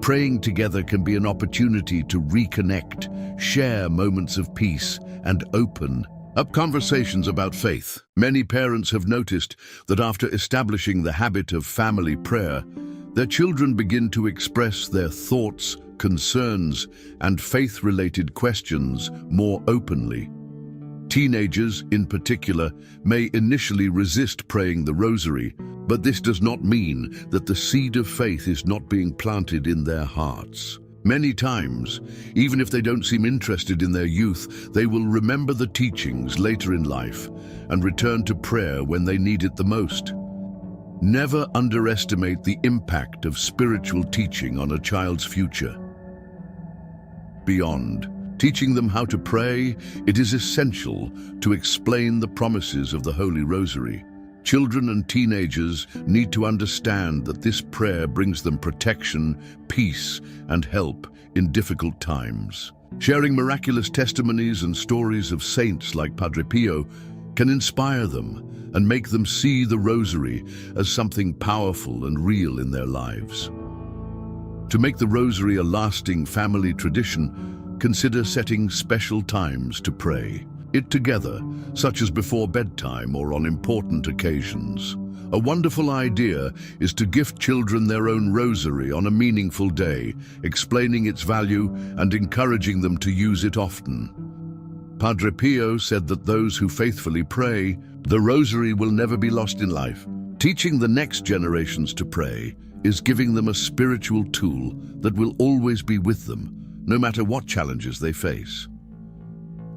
praying together can be an opportunity to reconnect, share moments of peace, and open up conversations about faith. Many parents have noticed that after establishing the habit of family prayer, their children begin to express their thoughts, concerns, and faith-related questions more openly. Teenagers, in particular, may initially resist praying the Rosary, but this does not mean that the seed of faith is not being planted in their hearts. Many times, even if they don't seem interested in their youth, they will remember the teachings later in life and return to prayer when they need it the most. Never underestimate the impact of spiritual teaching on a child's future. Beyond teaching them how to pray, it is essential to explain the promises of the Holy Rosary. Children and teenagers need to understand that this prayer brings them protection, peace, and help in difficult times. Sharing miraculous testimonies and stories of saints like Padre Pio can inspire them and make them see the Rosary as something powerful and real in their lives. To make the Rosary a lasting family tradition, consider setting special times to pray it together, such as before bedtime or on important occasions. A wonderful idea is to gift children their own Rosary on a meaningful day, explaining its value and encouraging them to use it often. Padre Pio said that those who faithfully pray, the Rosary will never be lost in life. Teaching the next generations to pray is giving them a spiritual tool that will always be with them, no matter what challenges they face.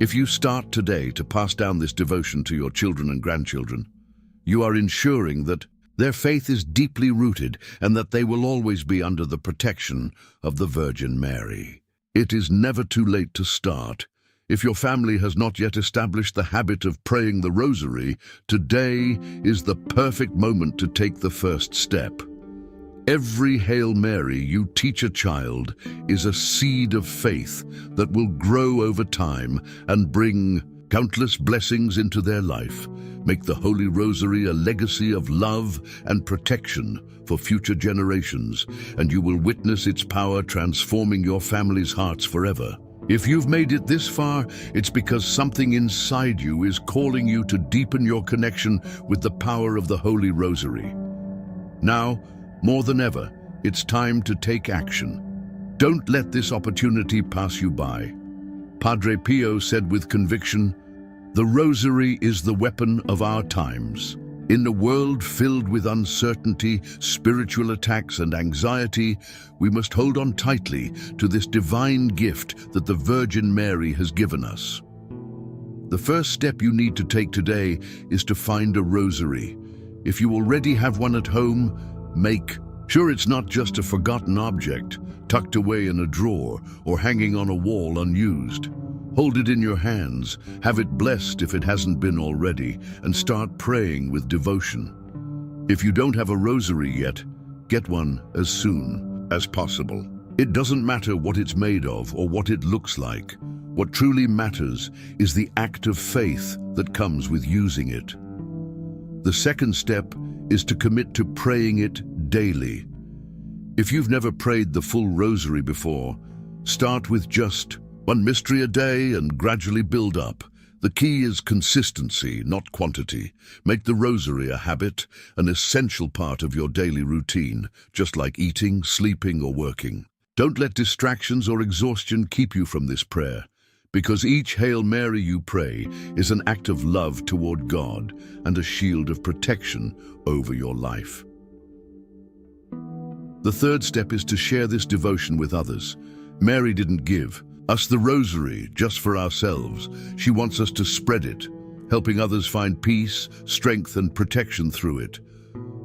If you start today to pass down this devotion to your children and grandchildren, you are ensuring that their faith is deeply rooted and that they will always be under the protection of the Virgin Mary. It is never too late to start. If your family has not yet established the habit of praying the Rosary, today is the perfect moment to take the first step. Every Hail Mary you teach a child is a seed of faith that will grow over time and bring countless blessings into their life. Make the Holy Rosary a legacy of love and protection for future generations, and you will witness its power transforming your family's hearts forever. If you've made it this far, it's because something inside you is calling you to deepen your connection with the power of the Holy Rosary. Now, more than ever, it's time to take action. Don't let this opportunity pass you by. Padre Pio said with conviction, "The Rosary is the weapon of our times. In a world filled with uncertainty, spiritual attacks, and anxiety, we must hold on tightly to this divine gift that the Virgin Mary has given us." The first step you need to take today is to find a rosary. If you already have one at home, make sure it's not just a forgotten object, tucked away in a drawer or hanging on a wall unused. Hold it in your hands, have it blessed if it hasn't been already, and start praying with devotion. If you don't have a rosary yet, get one as soon as possible. It doesn't matter what it's made of or what it looks like. What truly matters is the act of faith that comes with using it. The second step is to commit to praying it daily. If you've never prayed the full rosary before, start with just one mystery a day and gradually build up. The key is consistency, not quantity. Make the rosary a habit, an essential part of your daily routine, just like eating, sleeping, or working. Don't let distractions or exhaustion keep you from this prayer, because each Hail Mary you pray is an act of love toward God and a shield of protection over your life. The third step is to share this devotion with others. Mary didn't give us the rosary just for ourselves. She wants us to spread it, helping others find peace, strength, and protection through it.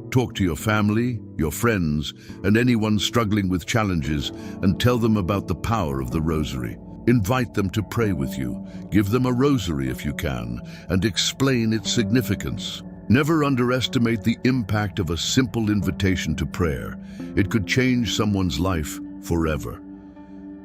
Talk to your family, your friends, and anyone struggling with challenges, and tell them about the power of the rosary. Invite them to pray with you. Give them a rosary if you can, and explain its significance. Never underestimate the impact of a simple invitation to prayer. It could change someone's life forever.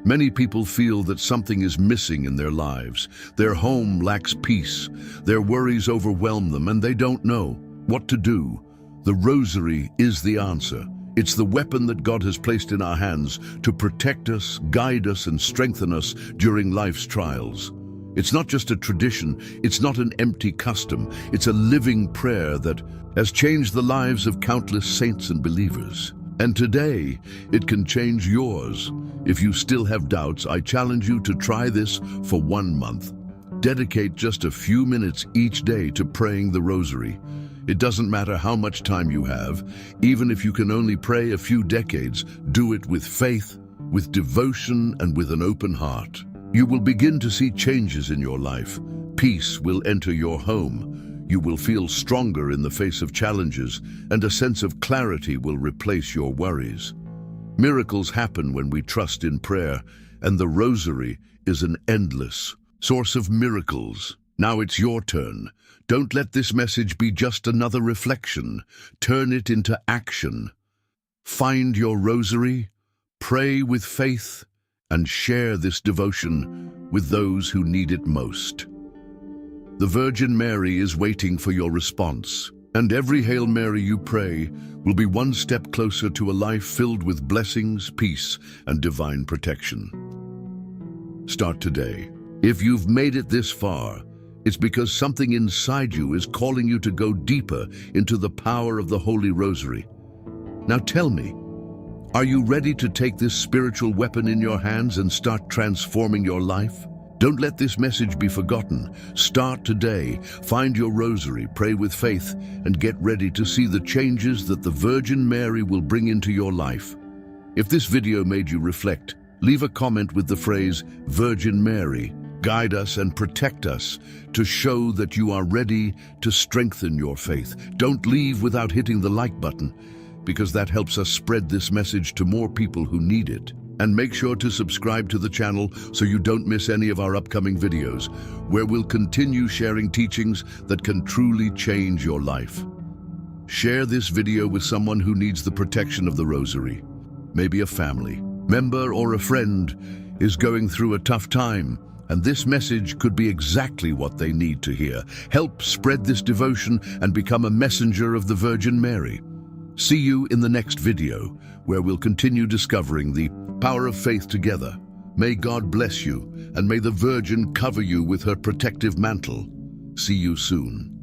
Many people feel that something is missing in their lives. Their home lacks peace. Their worries overwhelm them, and they don't know what to do. The rosary is the answer. It's the weapon that God has placed in our hands to protect us, guide us, and strengthen us during life's trials. It's not just a tradition. It's not an empty custom. It's a living prayer that has changed the lives of countless saints and believers. And today, it can change yours. If you still have doubts, I challenge you to try this for 1 month. Dedicate just a few minutes each day to praying the rosary. It doesn't matter how much time you have. Even if you can only pray a few decades, do it with faith, with devotion, and with an open heart. You will begin to see changes in your life. Peace will enter your home. You will feel stronger in the face of challenges, and a sense of clarity will replace your worries. Miracles happen when we trust in prayer, and the rosary is an endless source of miracles. Now it's your turn. Don't let this message be just another reflection. Turn it into action. Find your rosary, pray with faith, and share this devotion with those who need it most. The Virgin Mary is waiting for your response, and every Hail Mary you pray will be one step closer to a life filled with blessings, peace, and divine protection. Start today. If you've made it this far, it's because something inside you is calling you to go deeper into the power of the Holy Rosary. Now tell me, are you ready to take this spiritual weapon in your hands and start transforming your life? Don't let this message be forgotten. Start today. Find your rosary, pray with faith, and get ready to see the changes that the Virgin Mary will bring into your life. If this video made you reflect, leave a comment with the phrase, "Virgin Mary, guide us and protect us," to show that you are ready to strengthen your faith. Don't leave without hitting the like button, because that helps us spread this message to more people who need it. And make sure to subscribe to the channel so you don't miss any of our upcoming videos, where we'll continue sharing teachings that can truly change your life. Share this video with someone who needs the protection of the Rosary. Maybe a family member or a friend is going through a tough time, and this message could be exactly what they need to hear. Help spread this devotion and become a messenger of the Virgin Mary. See you in the next video, where we'll continue discovering the power of faith together. May God bless you, and may the Virgin cover you with her protective mantle. See you soon.